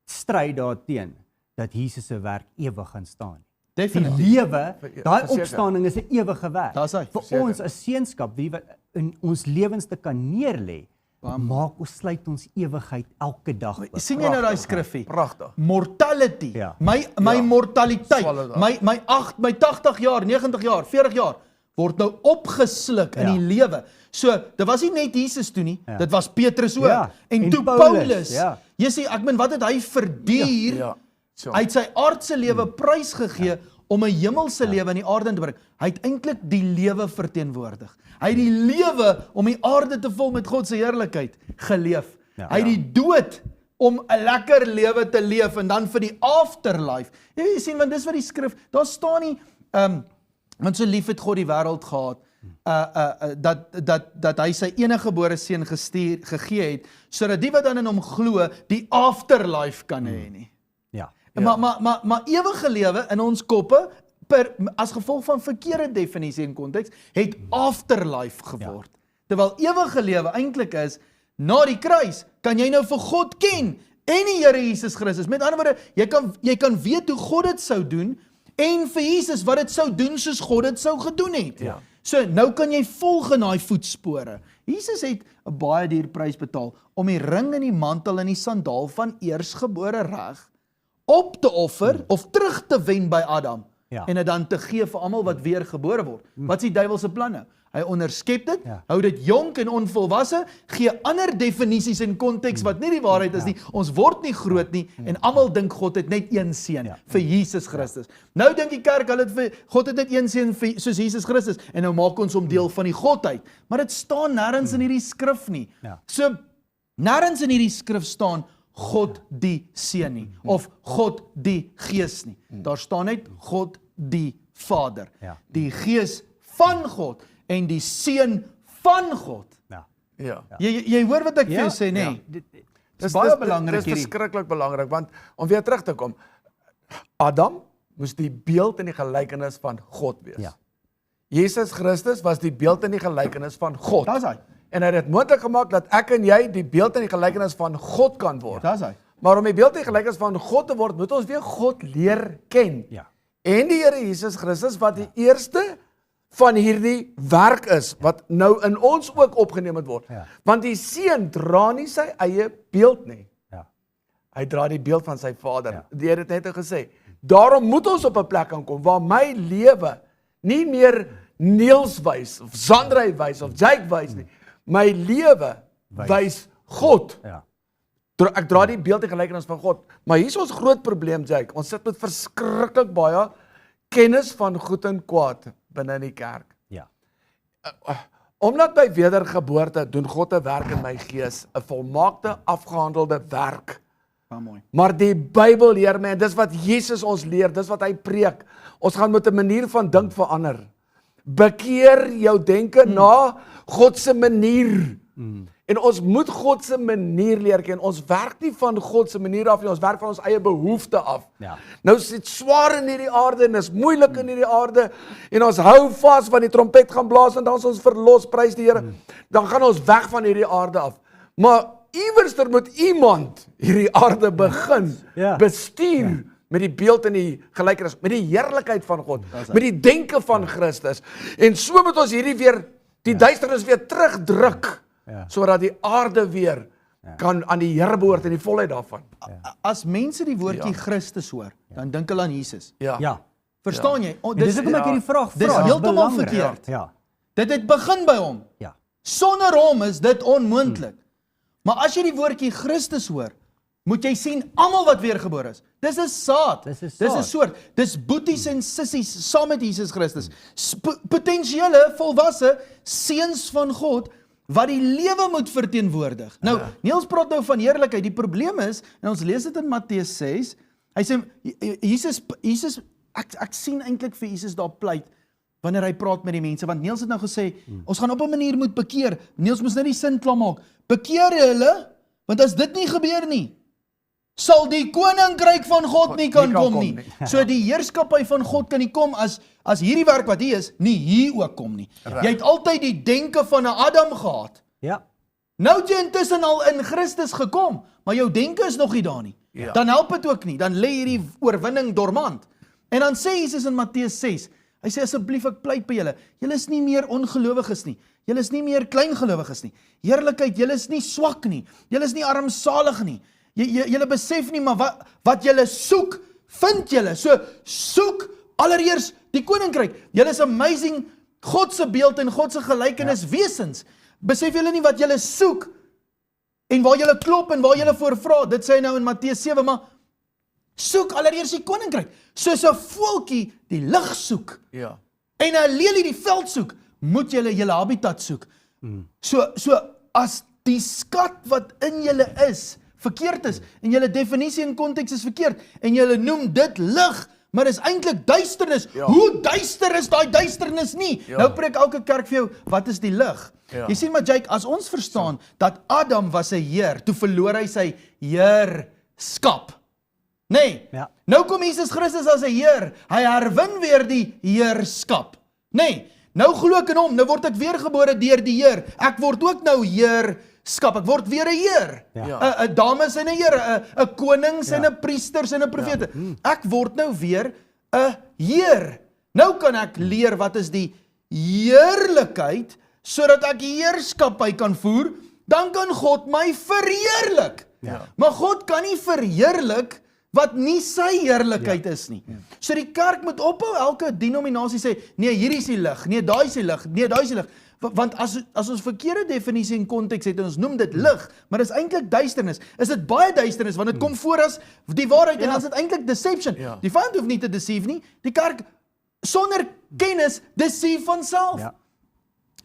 stry daarteen dat Jesus se werk ewig gaan staan. Die lewe, daai opstanding is 'n ewige werk. Vir ons as seunskap, wie wat in ons lewens te kan neerlê, maak ons sluit ons ewigheid elke dag. Sien jy nou daai skriffie? Pragtig. Mortality. My mortaliteit. My 80 jaar, 90 jaar, 40 jaar word nou opgesluk in die lewe. So, dit was nie net Jesus toe nie, dit was Petrus ook. En toe Paulus. Jy sê, ek meen, wat het hy verduur? Hy het sy aardse lewe prysgegee om 'n hemelse lewe in die aarde in te bring. Hy het eintlik die lewe verteenwoordig. Hy het die lewe om die aarde te vul met God se heerlikheid geleef. Hy het die dood om 'n lekker lewe te leef en dan vir die afterlife. Jy sien, want dis wat die skrif, daar staan nie Want so lief het God die wêreld gehad, dat hy sy eniggebore seun gegee het, sodat die wat dan in hom glo, die afterlife kan hê nie. Ja. Maar ewige lewe in ons koppe, as gevolg van verkeerde definisie en konteks, het afterlife geword. Terwyl ewige lewe eintlik is, na die kruis, kan jy nou vir God ken, en die Here Jesus Christus. Met ander woorde, jy kan weet hoe God dit sou doen, en vir Jesus wat dit sou doen soos God dit sou gedoen het. Ja. So, nou kan jy volg in daai voetspore. Jesus het 'n baie duur prys betaal, om die ring en die mantel en die sandaal van eersgebore reg op te offer, of terug te wen by Adam, en dit dan te gee vir almal wat weer gebore word. Wat is die duiwel se plan nou? Hy onderskep dit, hou dit jonk en onvolwasse, gee ander definisies en konteks wat nie die waarheid is nie. Ons word nie groot nie, en almal dink God het net een seun, vir Jesus Christus. Nou dink die kerk, God het net een seun soos Jesus Christus, en nou maak ons hom deel van die Godheid. Maar dit staan nêrens in hierdie skrif nie. So, nêrens in hierdie skrif staan God die Seun nie, of God die Gees nie. Daar staan net God die Vader, die Gees van God, en die Seun van God. Jy hoor wat ek vir jou sê, nee? Dis baie belangrik hierdie. Dis verskriklik belangrik, want om weer terug te kom, Adam moes die beeld en die gelykenis van God wees. Jesus Christus was die beeld en die gelykenis van God. Dis hy. En hy het dit moontlik gemaak dat ek en jy die beeld en die gelykenis van God kan word. Dis hy. Maar om die beeld en die gelykenis van God te word, moet ons weer God leer ken. En die Here Jesus Christus wat die eerste van hierdie werk is, wat nou in ons ook opgeneem het word. Want die Seun dra nie sy eie beeld nie. Hy dra die beeld van sy Vader. Die Here het net gesê, daarom moet ons op 'n plek kan kom, waar my lewe nie meer Niels wys, of Sandrey wys, of Jake wys nie. My lewe wys God. Ek dra die beeld en gelykenis van God. Maar hier is ons groot probleem, Jake. Ons sit met verskriklik baie kennis van goed en kwaad binne in die kerk. Omdat by wedergeboorte doen God 'n werk in my gees, 'n volmaakte, afgehandelde werk. Maar die Bybel leer my, en dis wat Jesus ons leer, dis wat hy preek. Ons gaan met 'n manier van dink verander. Bekeer jou denke na God se manier. En ons moet God se manier leer ken. Ons werk nie van God se manier af nie, ons werk van ons eie behoefte af. Nou is dit swaar in hierdie aarde, en is moeilik in hierdie aarde, en ons hou vas want die trompet gaan blaas, en dan is ons verlos, prys die Here. Dan gaan ons weg van hierdie aarde af. Maar iewerster moet iemand hierdie aarde begin bestuur, met die beeld en die gelykenis, met die heerlikheid van God, met die denke van Christus. En so moet ons hierdie weer, die duisternis weer terugdruk, sodat die aarde weer kan aan die Here behoort en die volheid daarvan. As mense die woordjie Christus hoor, dan dink hulle aan Jesus. Verstaan jy? Dis hoekom ek hierdie vraag vra. Dis heeltemal verkeerd. Dit het begin by hom. Sonder hom is dit onmoontlik. Maar as jy die woordjie Christus hoor, moet jy sien almal wat weergebore is. Dis 'n saad. Dis 'n soort. Dis boeties en sissies saam met Jesus Christus. Potensiële volwasse seuns van God wat die lewe moet verteenwoordig. Nou, Niels praat nou van heerlikheid. Die probleem is, en ons lees dit in Matteus 6, hy sê Jesus ek sien eintlik vir Jesus daar pleit wanneer hy praat met die mense, want Niels het nou gesê, ons gaan op 'n manier moet bekeer. Niels moes net die sin klaar maak. Bekeer hulle, want as dit nie gebeur nie, sal die koninkryk van God nie kan kom nie. So die heerskappy van God kan nie kom as hierdie werk wat hier is, nie hier ook kom nie. Jy het altyd die denke van 'n Adam gehad. Nou het jy intussen al in Christus gekom, maar jou denke is nog nie daar nie. Dan help dit ook nie, dan lê hierdie oorwinning dormant. En dan sê Jesus in Matteus 6, hy sê asseblief ek pleit by julle, julle is nie meer ongelowiges nie. Julle is nie meer kleingelowiges nie. Heerlikheid, julle is nie swak nie. Julle is nie armsalig nie. Julle besef nie, maar wat julle soek, vind julle. So, soek allereers die koninkryk. Julle is amazing, God se beeld en God se gelykenis wesens. Besef julle nie wat julle soek, en waar julle klop, en waar julle voor vra. Dit sê hy nou in Matteus 7, maar soek allereers die koninkryk. Soos 'n voeltjie die lig soek, en 'n lelie die veld soek, moet julle julle habitat soek. So as die skat wat in julle is, verkeerd is, en julle definisie en konteks is verkeerd, en julle noem dit lig, maar dis eintlik duisternis. Hoe duister is daai duisternis nie? Nou preek elke kerk vir jou, wat is die lig? Jy sien maar Jake, as ons verstaan dat Adam was 'n heer, toe verloor hy sy heerskap. Nee, nou kom Jesus Christus as 'n heer, hy herwin weer die heerskap. Nee, nou glo ek in hom, nou word ek weergebore deur die Heer. Ek word ook nou heerskap, ek word weer 'n heer. 'n dames en 'n heer, 'n konings en 'n priesters en 'n profete. Ek word nou weer 'n heer. Nou kan ek leer wat is die heerlikheid, sodat ek heerskappy kan voer, dan kan God my verheerlik. Maar God kan nie verheerlik wat nie sy heerlikheid is nie. So die kerk moet ophou elke denominasie sê, nee, hier is die lig, nee, daai is die lig, nee, daai is die lig. Want as ons verkeerde definisie en konteks het en ons noem dit lig, maar dit is eintlik duisternis. Is dit baie duisternis want dit kom voor as die waarheid en dan is dit eintlik deception. Die vyand hoef nie te deceive nie. Die kerk sonder kennis deceive van self.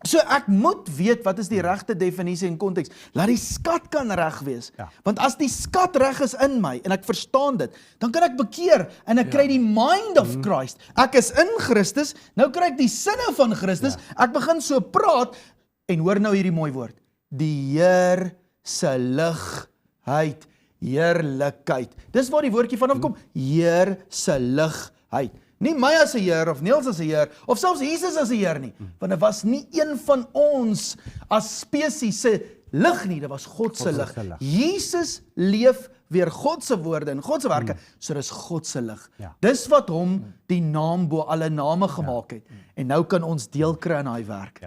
So ek moet weet wat is die regte definisie en konteks. Laat die skat kan reg wees. Want as die skat reg is in my en ek verstaan dit, dan kan ek bekeer en ek kry die mind of Christ. Ek is in Christus, nou kry ek die sinne van Christus. Ek begin so praat en hoor nou hierdie mooi woord. Die Heer se ligheid, heerlikheid. Dis waar die woordjie vanaf kom. Heer se ligheid. Nie my as 'n heer of Niels as 'n heer of selfs Jesus as 'n heer nie, want dit was nie een van ons as spesies se lig nie, dit was God se lig. Jesus leef weer God se woorde en God se werke, so dis God se lig. Dis wat hom die naam bo alle name gemaak het. En nou kan ons deel kry aan daai werk.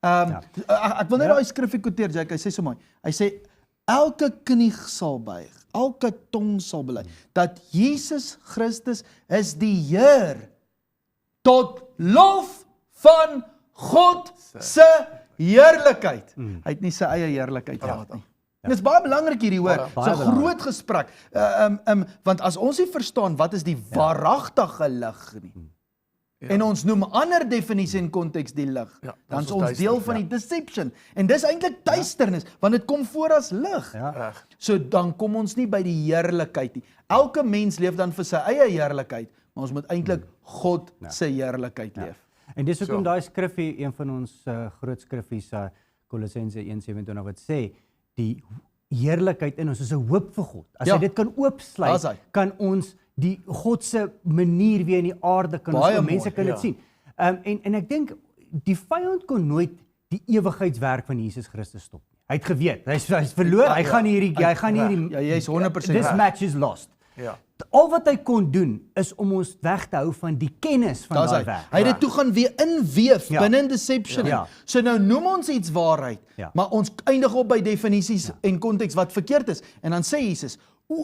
Ek wil net daai skrifgie quoteer, Jack, hy sê so mooi. Hy sê elke knie sal buig, elke tong sal bely, dat Jesus Christus is die Heer, tot lof van God se heerlikheid. Hy het nie sy eie heerlikheid gehad nie. Dit is baie belangrik hierdie hoor, so 'n groot gesprek, want as ons nie verstaan wat is die waaragtige lig nie, en ons noem ander definisie en konteks die lig, dan is ons deel van die deception, en dis eintlik duisternis, want dit kom voor as lig. So dan kom ons nie by die heerlikheid nie. Elke mens leef dan vir sy eie heerlikheid, maar ons moet eintlik God se heerlikheid leef. En dis hoekom daai skriffie, een van ons groot skriffies, Kolossense 1:27 wat sê, die heerlikheid in ons is 'n hoop vir God. As hy dit kan oopsluit, kan ons die God se manier weer in die aarde kan ons mense kan dit sien. En ek dink die vyand kon nooit die ewigheidswerk van Jesus Christus stop nie. Hy het geweet, hy's verloor, hy gaan hierdie jy's 100% this match is lost. Al wat hy kon doen is om ons weg te hou van die kennis van daai werk. Hy het dit toe gaan weer inweef binne in deception. So nou noem ons iets waarheid, maar ons eindig op by definisies en konteks wat verkeerd is. En dan sê Jesus,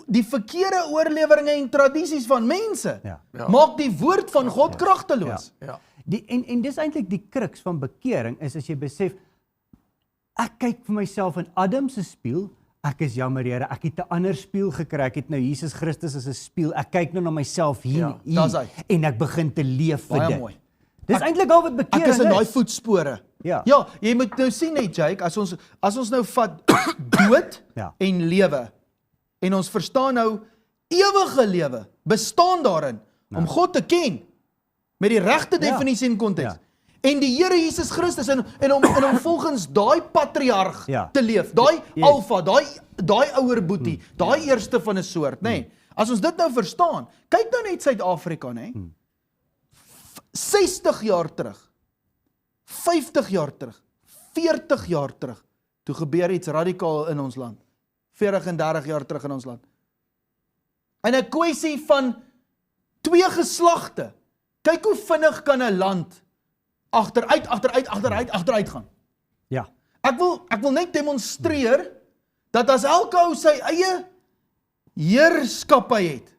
die verkeerde oorleweringe en tradisies van mense maak die woord van God kragteloos. En dis eintlik die kruks van bekering, is as jy besef, ek kyk vir myself in Adam se spieël, ek is jammer Here, ek het 'n ander spieël gekry, ek het nou Jesus Christus as 'n spieël, ek kyk nou na myself hier, en ek begin te leef vir dit. Mooi. Dis eintlik al wat bekering is. Ek is in daai voetspore. Ja, jy moet nou sien net Jake, as ons nou vat dood en lewe, en ons verstaan nou ewige lewe bestaan daarin om God te ken met die regte definisie en konteks. En die Here Jesus Christus en om volgens daai patriarg te leef, daai alfa, daai ouer boetie, daai eerste van 'n soort, nê. As ons dit nou verstaan, kyk nou net Suid-Afrika, nê. 60 jaar terug, 50 jaar terug, 40 jaar terug, toe gebeur iets radikaal in ons land. 40 en 30 jaar terug in ons land. En 'n kwessie van 2 geslagte. Kyk hoe vinnig kan 'n land agteruit gaan. Ek wil net demonstreer dat as elke ou sy eie heerskappy het,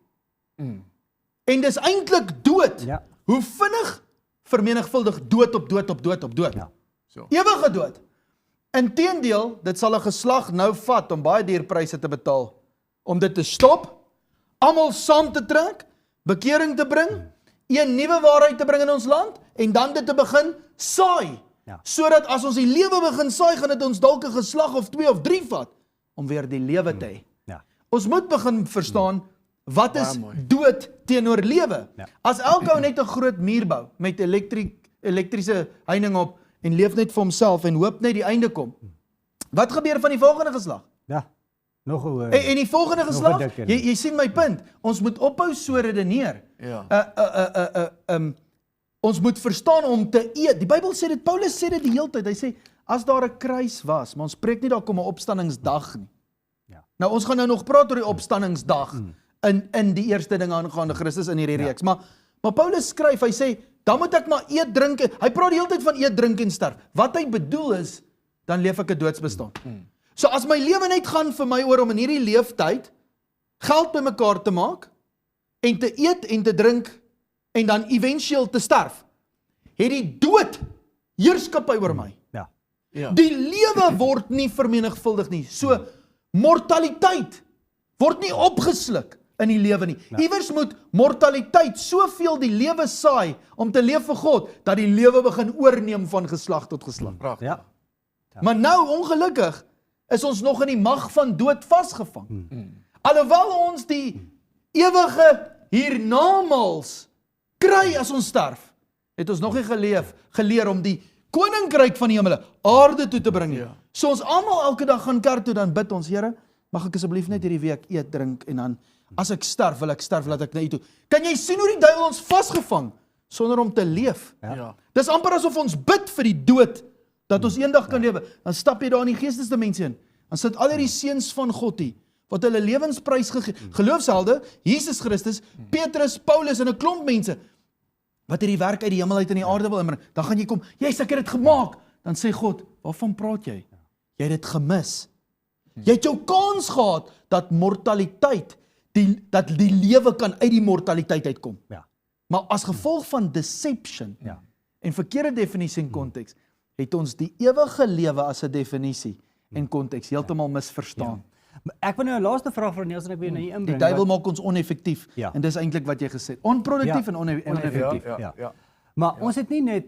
en dis eintlik dood, hoe vinnig vermenigvuldig dood op dood op dood op dood. Ewige dood. Inteendeel, dit sal 'n geslag nou vat om baie duur pryse te betaal, om dit te stop, almal saam te trek, bekering te bring, 'n nuwe waarheid te bring in ons land, en dan dit te begin saai, sodat as ons die lewe begin saai, gaan dit ons dalk 'n geslag of 2 of 3 vat, om weer die lewe te hê. Ons moet begin verstaan, wat is dood teenoor lewe? Ja. As elke ou net 'n groot muur bou met elektriese heining op en leef net vir homself en hoop net die einde kom. Wat gebeur van die volgende geslag? Ja. Nog 'n En die volgende geslag, dikker. jy sien my punt. Ons moet ophou so redeneer. Ja. Ons moet verstaan om te eet. Die Bybel sê dit, Paulus sê dit die hele tyd. Hy sê as daar 'n kruis was, maar ons preek nie daar kom 'n opstandingsdag nie. Ja. Nou ons gaan nou nog praat oor die opstandingsdag in die eerste ding aangaande Christus in hierdie reeks. Maar Paulus skryf, hy sê dan moet ek maar eet, drink. Hy praat die hele tyd van eet, drink en sterf. Wat hy bedoel is, dan leef ek 'n doodsbestaan. So as my lewe net gaan vir my oor om in hierdie leeftyd geld bymekaar te maak en te eet en te drink en dan éventueel te sterf, het die dood heerskappy oor my. Ja. Ja. Die lewe word nie vermenigvuldig nie. So mortaliteit word nie opgesluk in die lewe nie. Iewers moet mortaliteit soveel die lewe saai om te leef vir God, dat die lewe begin oorneem van geslag tot geslag. Pragtig. Ja. Maar nou, ongelukkig, is ons nog in die mag van dood vasgevang. Alhoewel ons die ewige hiernamaals kry as ons sterf, het ons nog nie geleer om die koninkryk van die hemele aarde toe te bring nie. Ja. So ons almal elke dag gaan kerk toe, dan bid ons, Here, mag ek asseblief net hierdie week eet, drink en dan as ek sterf, wil ek sterf, laat ek na U toe. Kan jy sien hoe die duiwel ons vasgevang sonder om te leef? Ja. Dis amper asof ons bid vir die dood, dat ons eendag kan lewe. Dan stap jy daar in die geestesdimensie in. Dan sit al hierdie seuns van God hier, wat hulle lewensprys gegee, geloofshelde, Jesus Christus, Petrus, Paulus en 'n klomp mense, wat hierdie werk uit die hemel uit in die aarde wil inbring. Dan gaan jy kom, jy's ek het dit gemaak. Dan sê God, waarvan praat jy? Jy het dit gemis. Jy het jou kans gehad dat mortaliteit, dat die lewe kan uit die mortaliteit uitkom. Ja. Maar as gevolg van deception Ja. en verkeerde definisie en konteks, het ons die ewige lewe as 'n definisie en konteks heeltemal misverstaan. Maar ek wil nou 'n laaste vraag vir Niels en ek wil nou hier inbring. Die duiwel maak ons oneffektief. Ja. En dis eintlik wat jy gesê het. Onproduktief Ja. en oneffektief. Ja. Maar ons het nie net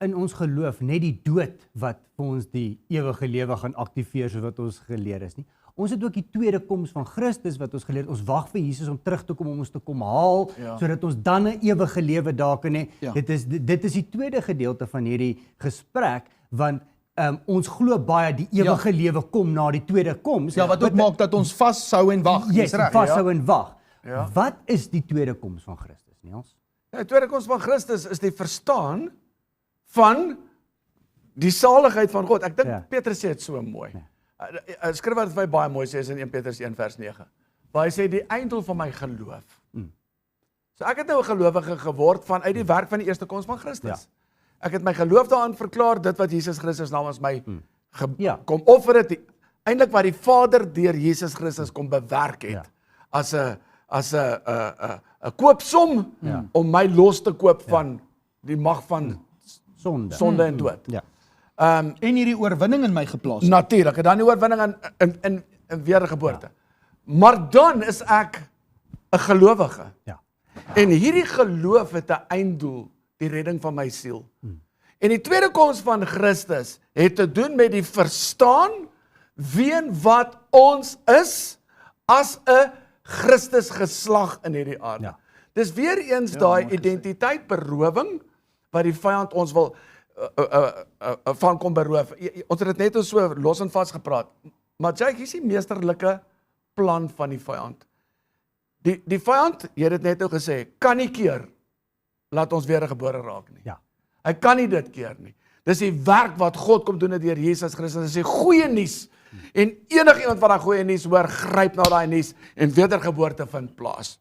in ons geloof net die dood wat vir ons die ewige lewe gaan aktiveer soos wat ons geleer is nie. Ons het ook die tweede koms van Christus wat ons geleer het. Ons wag vir Jesus om terug te kom om ons te kom haal, sodat ons dan 'n ewige lewe daar kan hê. Ja. Dit is die tweede gedeelte van hierdie gesprek, want ons glo baie die ewige lewe kom na die tweede koms. Ja, wat ook maak dat ons vashou en wag. Yes, Dis reg. vashou en wag. Ja. Wat is die tweede koms van Christus, Niels? Die tweede koms van Christus is die verstaan van die saligheid van God. Ek dink Ja. Petrus sê dit so mooi. 'n Skrif wat vir my baie mooi sê is in 1 Petrus 1 vers 9. Waar hy sê die einddoel van my geloof. So ek het nou 'n gelowige geword vanuit die werk van die eerste koms van Christus. Ja. Ek het my geloof daaraan verklaar, dit wat Jesus Christus namens my Ja. kom offer het, eintlik wat die Vader deur Jesus Christus kom bewerk het, Ja. as 'n koopsom om my los te koop van die mag van sonde en dood. Ja. En hierdie oorwinning in my geplaas. Natuurlik, en dan die oorwinning in wedergeboorte. Maar dan is ek 'n gelowige. Ja. En hierdie geloof het 'n einddoel, die redding van my siel. En die tweede koms van Christus het te doen met die verstaan wie en wat ons is as 'n Christus geslag in hierdie aarde. Ja. Dis weer eens daai identiteitberowing wat die vyand ons wil van kom beroof. Ons het dit net so los en vas gepraat. Maar Jake, hier is die meesterlike plan van die vyand. Die vyand, jy het dit net nou gesê, kan nie keer laat ons wedergebore raak nie. Ja. Hy kan nie dit keer nie. Dis die werk wat God kom doen deur Jesus Christus. Dis die goeie nuus. En enigiemand wat daai goeie nuus hoor, gryp na daai nuus en wedergeboorte vind plaas.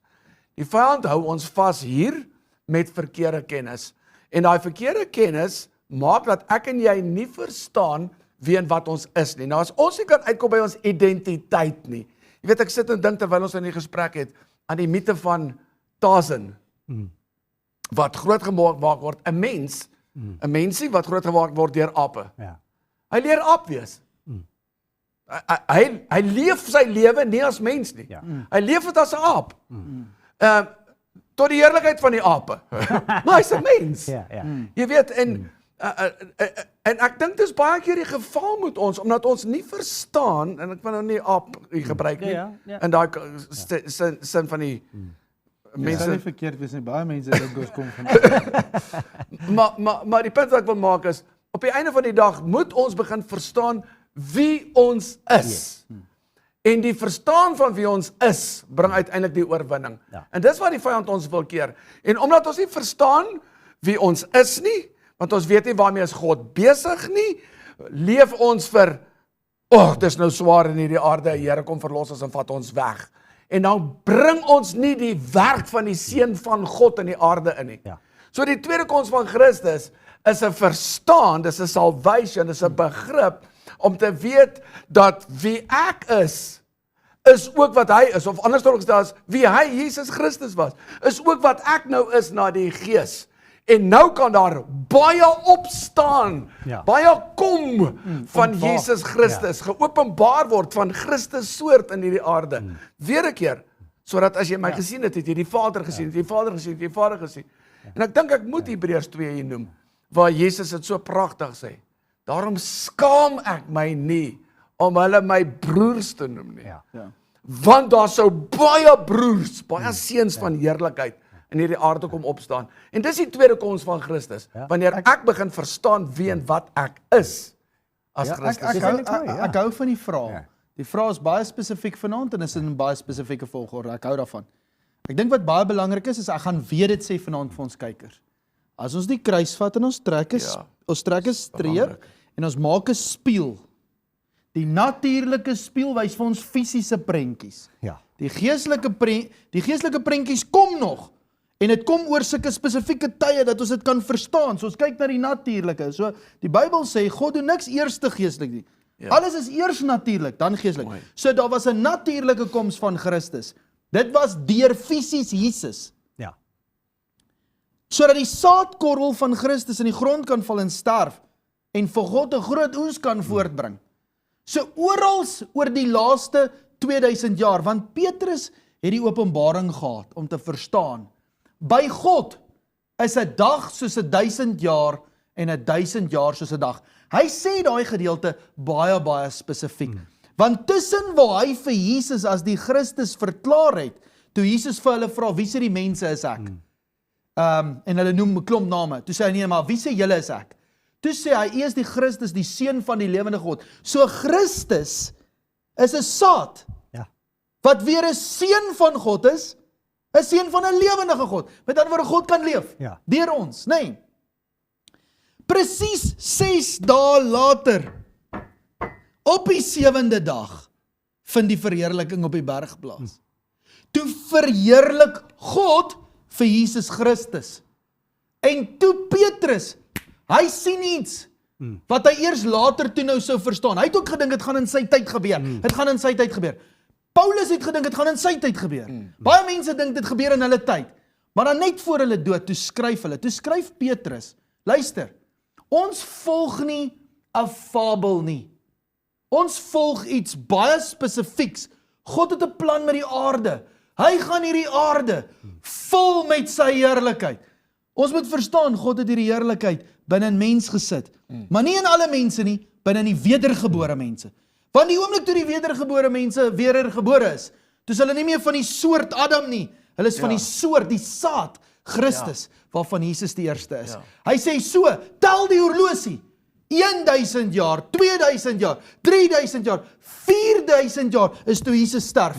Die vyand hou ons vas hier met verkeerde kennis. En daai verkeerde kennis maak dat ek en jy nie verstaan wie en wat ons is nie. Nou as ons nie kan uitkom by ons identiteit nie. Jy weet, ek sit en dink terwyl ons in die gesprek het aan die mite van Tarzan. Wat groot gemaak word, 'n mens, 'n mensie wat groot gemaak word deur ape. Ja. Hy leer aap wees. Hy leef sy lewe nie as mens nie. Ja. Hy leef dit as 'n aap. Tot die heerlikheid van die ape. Maar hy's 'n mens. Ja, ja. Jy weet, en En ek dink dis baie keer die geval met ons, omdat ons nie verstaan, en ek wil nou nie hier gebruik nie, in daai sin van die mense... Dit is nie verkeerd wees nie, baie mense dink ons kom van... maar die punt wat ek wil maak is, op die einde van die dag moet ons begin verstaan wie ons is. En die verstaan van wie ons is, bring uiteindelik die oorwinning. En dis wat die vyand ons wil keer. En omdat ons nie verstaan wie ons is nie, want ons weet nie waarmee is God besig nie, leef ons vir, dit is nou swaar in hierdie aarde, Here kom verlos ons en vat ons weg. En dan bring ons nie die werk van die Seun van God in die aarde in nie. So die tweede koms van Christus is 'n verstaan, dis 'n salvation, dis 'n begrip, om te weet dat wie ek is ook wat hy is, of anders gestel is, wie hy, Jesus Christus was, is ook wat ek nou is na die Gees. En nou kan daar baie opstaan, baie kom van Jesus Christus, geopenbaar word van Christus soort in hierdie aarde. Weer 'n keer, sodat as jy my gesien het, het jy die Vader gesien, het jy die Vader gesien, het jy die Vader gesien. En ek dink ek moet Hebreërs 2 hier noem, waar Jesus het so pragtig sê, daarom skaam ek my nie, om hulle my broers te noem nie. Want daar sou baie broers, baie seuns van heerlikheid, in hierdie aarde kom opstaan. En dis die tweede koms van Christus, wanneer ek begin verstaan wie en wat ek is, as Christus. Ek hou van die vraag. Die vraag is baie spesifiek vanaand, en is in baie spesifieke volgorde, ek hou daarvan. Ek dink wat baie belangrik is ek gaan weer dit sê vanaand vir ons kykers. As ons die kruis vat en ons trek 'n streep, en ons maak 'n spieël, die natuurlike spieël wys vir ons fisiese prentjies. Die geestelike prentjies kom nog, en dit kom oor sulke spesifieke tye dat ons dit kan verstaan. So ons kyk na die natuurlike. So die Bybel sê God doen niks eers geestelik nie. Alles is eers natuurlik, dan geestelik. So daar was 'n natuurlike koms van Christus. Dit was deur fisies Jesus. Sodat die saadkorrel van Christus in die grond kan val en sterf en vir God 'n groot oes kan voortbring. So orals oor die laaste 2000 jaar, want Petrus het die openbaring gehad om te verstaan. By God is 'n dag soos 1000 jaar en 1000 jaar soos 'n dag. Hy sê daai gedeelte baie spesifiek. Want tussen waar hy vir Jesus as die Christus verklaar het, toe Jesus vir hulle vra, wie sê die mense is ek? En hulle noem 'n klomp name. Toe sê hy, nee, maar wie sê julle is ek? Toe sê hy, U is die Christus, die Seun van die lewende God. So Christus is 'n saad, wat weer 'n seun van God is, 'n seun van 'n lewendige God. Met ander woorde, God kan leef, deur ons, nee. Presies 6 dae later, op die 7de dag, vind die verheerliking op die berg plaas. Toe verheerlik God vir Jesus Christus. En toe Petrus, hy sien iets, wat hy eers later toe nou sou verstaan. Hy het ook gedink, het gaan in sy tyd gebeur. Het gaan in sy tyd gebeur. Paulus het gedink, het gaan in sy tyd gebeur. Baie mense dink, dit gebeur in hulle tyd. Maar dan net voor hulle dood, toe skryf Petrus, luister, ons volg nie 'n fabel nie. Ons volg iets baie spesifieks. God het 'n plan met die aarde. Hy gaan hierdie aarde vul met sy heerlikheid. Ons moet verstaan, God het hierdie heerlikheid binne 'n mens gesit. Maar nie in alle mense nie, binne die wedergebore mense. Want die oomblik toe die wedergebore mense wedergebore is, toe is hulle nie meer van die soort Adam nie. Hulle is van die soort, die saad, Christus, waarvan Jesus die eerste is. Hy sê so, tel die horlosie. 1000 jaar, 2000 jaar, 3000 jaar, 4000 jaar is toe Jesus sterf.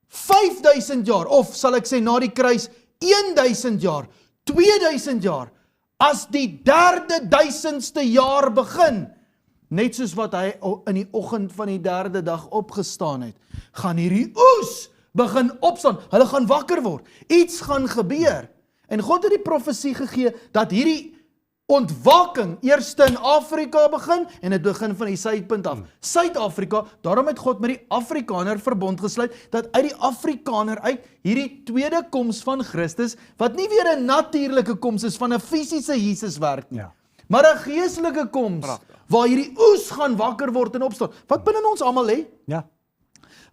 5000 jaar, of sal ek sê na die kruis, 1000 jaar, 2000 jaar, as die 3000ste jaar begin, net soos wat hy in die oggend van die 3de dag opgestaan het, gaan hierdie oes begin opstaan, hulle gaan wakker word, iets gaan gebeur, en God het die profesie gegee, dat hierdie ontwaking eerste in Afrika begin, en het begin van die suidpunt af. Suid-Afrika, daarom het God met die Afrikaner verbond gesluit, dat uit die Afrikaner uit, hierdie tweede koms van Christus, wat nie weer 'n natuurlike koms is, van 'n fisiese Jesus werk nie, maar 'n geestelike koms, waar hierdie oes gaan wakker word en opstaan, wat binne ons almal lê,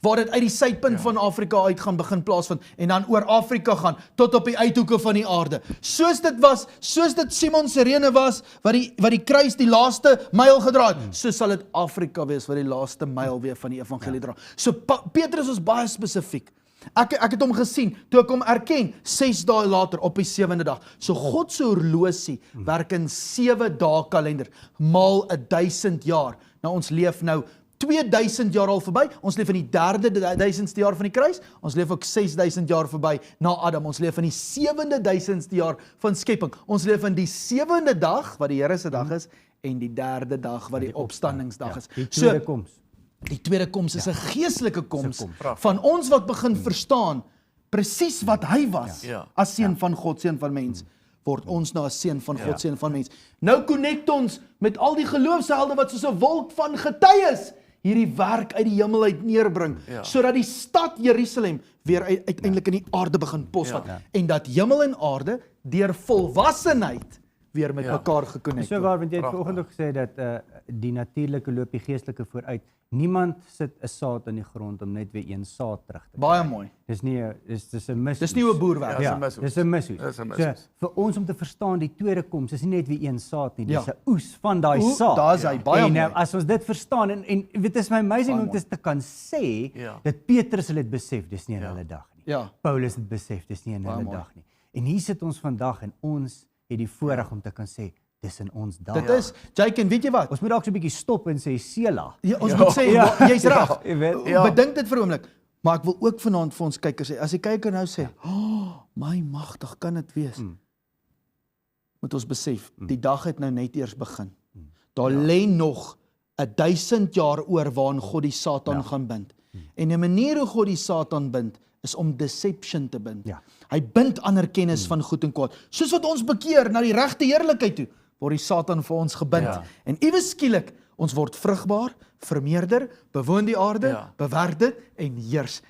waar dit uit die suidpunt van Afrika uit gaan begin plaasvind en dan oor Afrika gaan tot op die uithoeke van die aarde. Soos dit Simon se rene was wat die kruis die laaste myl gedra het, so sal dit Afrika wees wat die laaste myl weer van die evangelie dra. So Petrus is baie spesifiek. Ek het hom gesien toe ek hom erken 6 dae later op die 7de dag. So God se horlosie werk in 7 dae kalender maal 1000 jaar. Nou ons leef nou 2000 jaar al verby. Ons leef in die 3000ste jaar van die kruis. Ons leef ook 6000 jaar verby na Adam. Ons leef in die 7000ste jaar van skepping. Ons leef in die 7de dag wat die Here se dag is en die 3de dag wat die opstandingsdag is. Die tweede koms. Die tweede koms is 'n geestelike koms van ons wat begin verstaan presies wat hy was as seun van God, seun van mens. Word ons nou as seun van God, seun van mens. Nou connect ons met al die geloofshelde wat soos 'n wolk van getuies hierdie werk uit die hemel uit neerbring, sodat die stad Jerusalem weer uiteindelik in die aarde begin posvat en dat hemel en aarde deur volwassenheid weer met mekaar gekonnekt word. So waar, want jy het vanoggend ook gesê dat die natuurlike loop die geestelike vooruit. Niemand sit 'n saad in die grond om net weer een saad terug te kry. Baie mooi. Dis 'n mis. Dis nie 'n boerwerk. Dis 'n mis. So vir ons om te verstaan die tweede koms is nie net weer een saad nie, dis 'n oes van daai saad. Daar's hy baie mooi. En as ons dit verstaan en weet is my amazing om te kan sê dat Petrus het besef dis nie in hulle dag nie. Paulus het besef dis nie in hulle dag nie. En hier sit ons vandag en ons het die voorreg om te kan sê dis in ons dag. Dit is, Jake, en weet jy wat? Ons moet dalk so 'n bietjie stop en sê Sela. Ons moet sê, jy's reg. Bedink dit vir 'n oomblik. Maar ek wil ook vanaand vir ons kykers sê, as die kyker nou sê, my magtig, kan dit wees? Moet ons besef, die dag het nou net eers begin. Daar lê nog 1000 jaar oor waarin God die Satan gaan bind. En 'n manier hoe God die Satan bind, is om deception te bind. Hy bind ander kennis van goed en kwaad. Soos wat ons bekeer na die regte heerlikheid toe, word die Satan vir ons gebind. En iewes skielik, ons word vrugbaar, vermeerder, bewoon die aarde, bewerk dit en heers.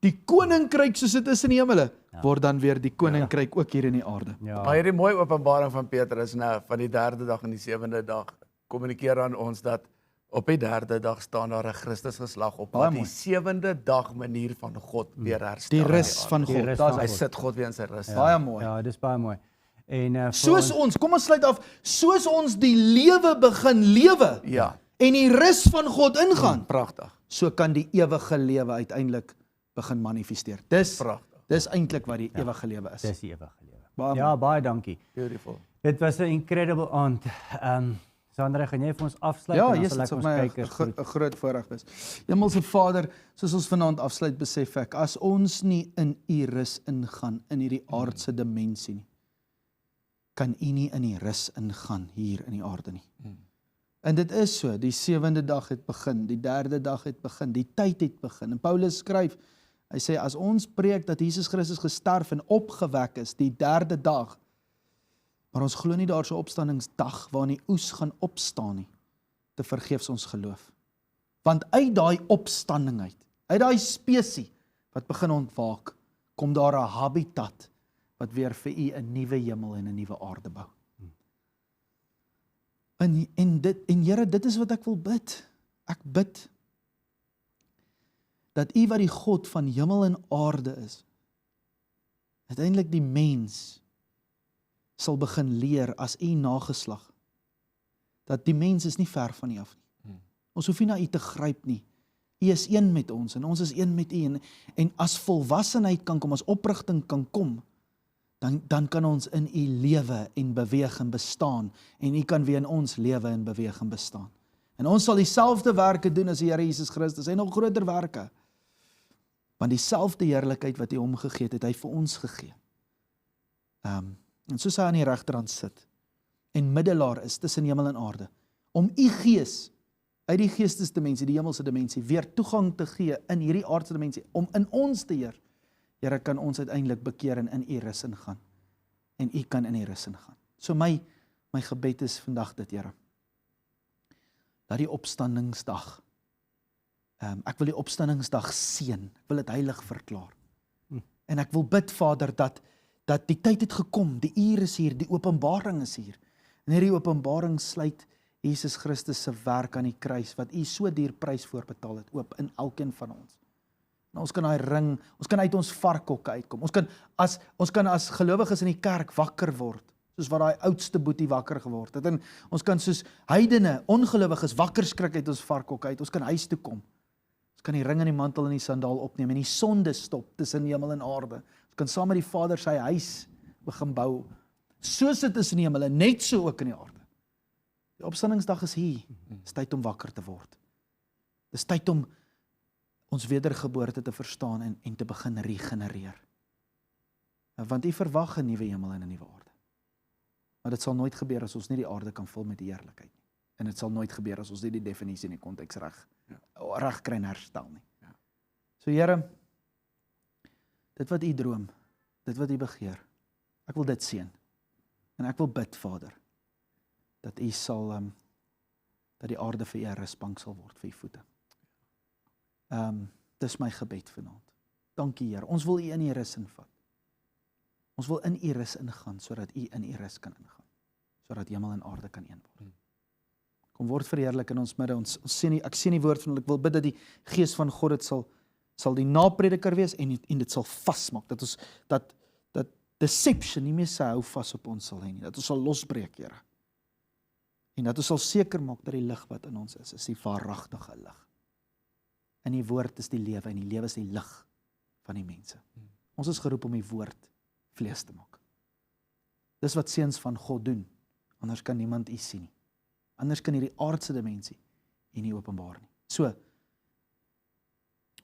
Die koninkryk soos dit is in die hemele, word dan weer die koninkryk ook hier in die aarde. Maar hierdie mooi openbaring van Petrus nou van die 3de dag en die 7de dag kommunikeer aan ons dat op die 3de dag staan daar 'n Christus geslag op wat die 7de dag manier van God weer herstel. Die rus van God. Hy sit God weer in sy rus. Baie mooi. Ja, dis baie mooi. En soos ons, kom ons sluit af, soos ons die lewe begin lewe. En die rus van God ingaan. Pragtig. So kan die ewige lewe uiteindelik begin manifesteer. Dis eintlik wat die ewige lewe is. Dis die ewige lewe. Baie dankie. Beautiful. Dit was 'n incredible aand. Sandra, gaan jy vir ons afsluit? Ja, dit sal my 'n groot voorreg wees. Hemelse Vader, soos ons vanaand afsluit, besef ek, as ons nie in U rus ingaan in hierdie aardse dimensie nie, kan U nie in die rus ingaan hier in die aarde nie. En dit is so, die 7de dag het begin, die 3de dag het begin, die tyd het begin. En Paulus skryf, hy sê, as ons preek dat Jesus Christus gesterf en opgewek is, die 3de dag, maar ons glo nie daar so opstandingsdag waarin die oes gaan opstaan nie, te vergeefs ons geloof. Want uit daai opstanding uit daai spesie wat begin ontwaak, kom daar 'n habitat wat weer vir U 'n nuwe hemel en 'n nuwe aarde bou. En Here, dit is wat ek wil bid. Ek bid dat U wat die God van hemel en aarde is, uiteindelik die mens sal begin leer as U nageslag, dat die mens is nie ver van U af nie. Ons hoef nie na U te gryp nie. U is een met ons en ons is een met U. En as volwassenheid kan kom, as oprigting kan kom, dan kan ons in U lewe en beweeg en bestaan. En U kan weer in ons lewe en beweeg en bestaan. En ons sal dieselfde werke doen as die Here Jesus Christus en nog groter werke. Want dieselfde heerlikheid wat U hom gegee het hy vir ons gegee. En soos hy aan die regterhand sit en middelaar is tussen hemel en aarde, om U gees uit die geestesdimensie, die hemelse dimensie, weer toegang te gee in hierdie aardse dimensie, om in ons te heer. Here, kan ons uiteindelik bekeer en in U rus ingaan. En U kan in die rus ingaan. So my gebed is vandag dit, Here. Dat die opstandingsdag, ek wil die opstandingsdag seën, ek wil dit heilig verklaar. En ek wil bid, Vader, dat die tyd het gekom, die uur is hier, die openbaring is hier. En hierdie openbaring sluit Jesus Christus se werk aan die kruis, wat U so duur prys voorbetaal het, oop in elkeen van ons. En ons kan daai ring, ons kan uit ons varkhokke uitkom. Ons kan as gelowiges in die kerk wakker word, soos wat daai oudste boetie wakker geword het. En ons kan soos heidene, ongelowiges wakker skrik uit ons varkhokke uit. Ons kan huis toe kom. Ons kan die ring en die mantel en die sandaal opneem en die sonde stop tussen hemel en aarde. Ons kan saam met die Vader sy huis begin bou. Soos dit is in die hemel en net so ook in die aarde. Die opstandingsdag is hier. Dis tyd om wakker te word. Dis tyd om ons wedergeboorte te verstaan en te begin regenereer. Want U verwag 'n nuwe hemel en 'n nuwe aarde. Maar dit sal nooit gebeur as ons nie die aarde kan vul met die heerlikheid nie. En dit sal nooit gebeur as ons nie die definisie en die konteks reg kry en herstel nie. Ja. So Here, dit wat U droom, dit wat U begeer, ek wil dit seën. En ek wil bid, Vader, dat U sal dat die aarde vir U 'n rusbank sal word vir U voete. Dis my gebed vanaand. Dankie, Here. Ons wil U in U rus invat. Ons wil in U rus ingaan, sodat U in U rus kan ingaan. Sodat hemel en aarde kan een word. Kom word verheerlik in ons midde. Ek sien die woord van, ek wil bid dat die Gees van God dit sal die naprediker wees en dit sal vasmaak. Dat deception nie meer sy hou vas op ons sal hê nie. Dat ons sal losbreek, Here. En dat ons sal seker maak dat die lig wat in ons is die waaragtige lig. En die woord is die lewe en die lewe is die lig van die mense. Ons is geroep om die woord vlees te maak. Dis wat seuns van God doen. Anders kan niemand U sien nie. Anders kan hierdie aardse dimensie U nie openbaar nie. So,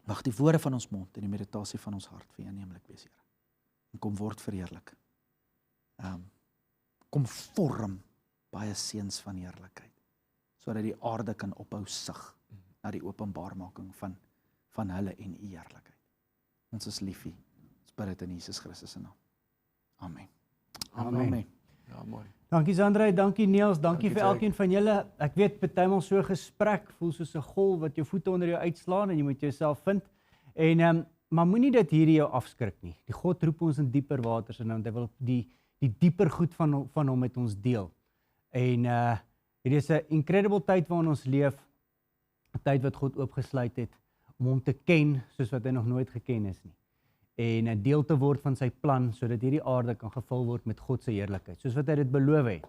mag die woorde van ons mond en die meditasie van ons hart vir U aanneemlik wees, Here. En kom word verheerlik. Kom vorm baie seuns van heerlikheid, sodat die aarde kan ophou sug na die openbaarmaking van hulle en U heerlikheid. Ons is lief vir U. Ons bid dit in Jesus Christus se naam. Amen. Amen. Ja, mooi. Dankie Sandra, dankie Niels, dankie vir elkeen van julle. Ek weet partymal so 'n gesprek voel soos 'n golf wat jou voete onder jou uitslaan en jy moet jouself vind. En maar moenie dit hierdie jou afskrik nie. Die God roep ons in dieper waters en hy wil die dieper goed van hom met ons deel. En hier is 'n incredible tyd waarin ons leef, 'n tyd wat God oopgesluit het om hom te ken soos wat hy nog nooit geken is nie. En 'n deel te word van sy plan sodat hierdie aarde kan gevul word met God se heerlikheid, soos wat hy dit beloof het.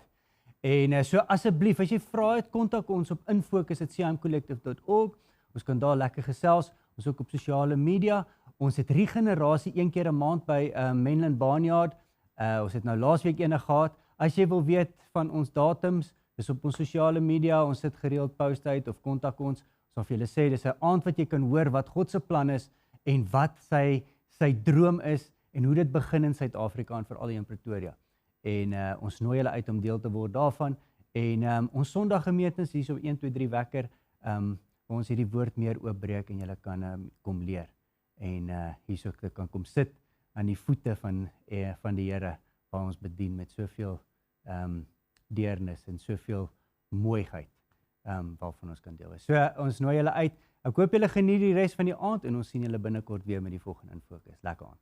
En so asseblief, as jy vra het, kontak ons op infocus@cimcollective.org. Ons kan daar lekker gesels. Ons ook op sosiale media. Ons het regenerasie een keer 'n maand by Menlyn Barnyard. Ons het nou laasweek ene gehad. As jy wil weet van ons datums, dis op ons sosiale media. Ons sit gereeld post uit of kontak ons. Ons sal vir julle sê, dis 'n aand wat jy kan hoor wat God se plan is en wat sy droom is en hoe dit begin in Suid-Afrika en veral in Pretoria. En ons nooi julle uit om deel te word daarvan. En ons Sondaggemeetings hier so 1 2 3 wekker, waar ons hierdie woord meer oopbreek en julle kan kom leer. En hierso kan kom sit aan die voete van die Here waar ons bedien met soveel deernis en soveel mooiheid waarvan ons kan deel. So ons nooi julle uit. Ek hoop julle geniet die res van die aand en ons sien julle binnekort weer met die volgende In Fokus. Lekker aand.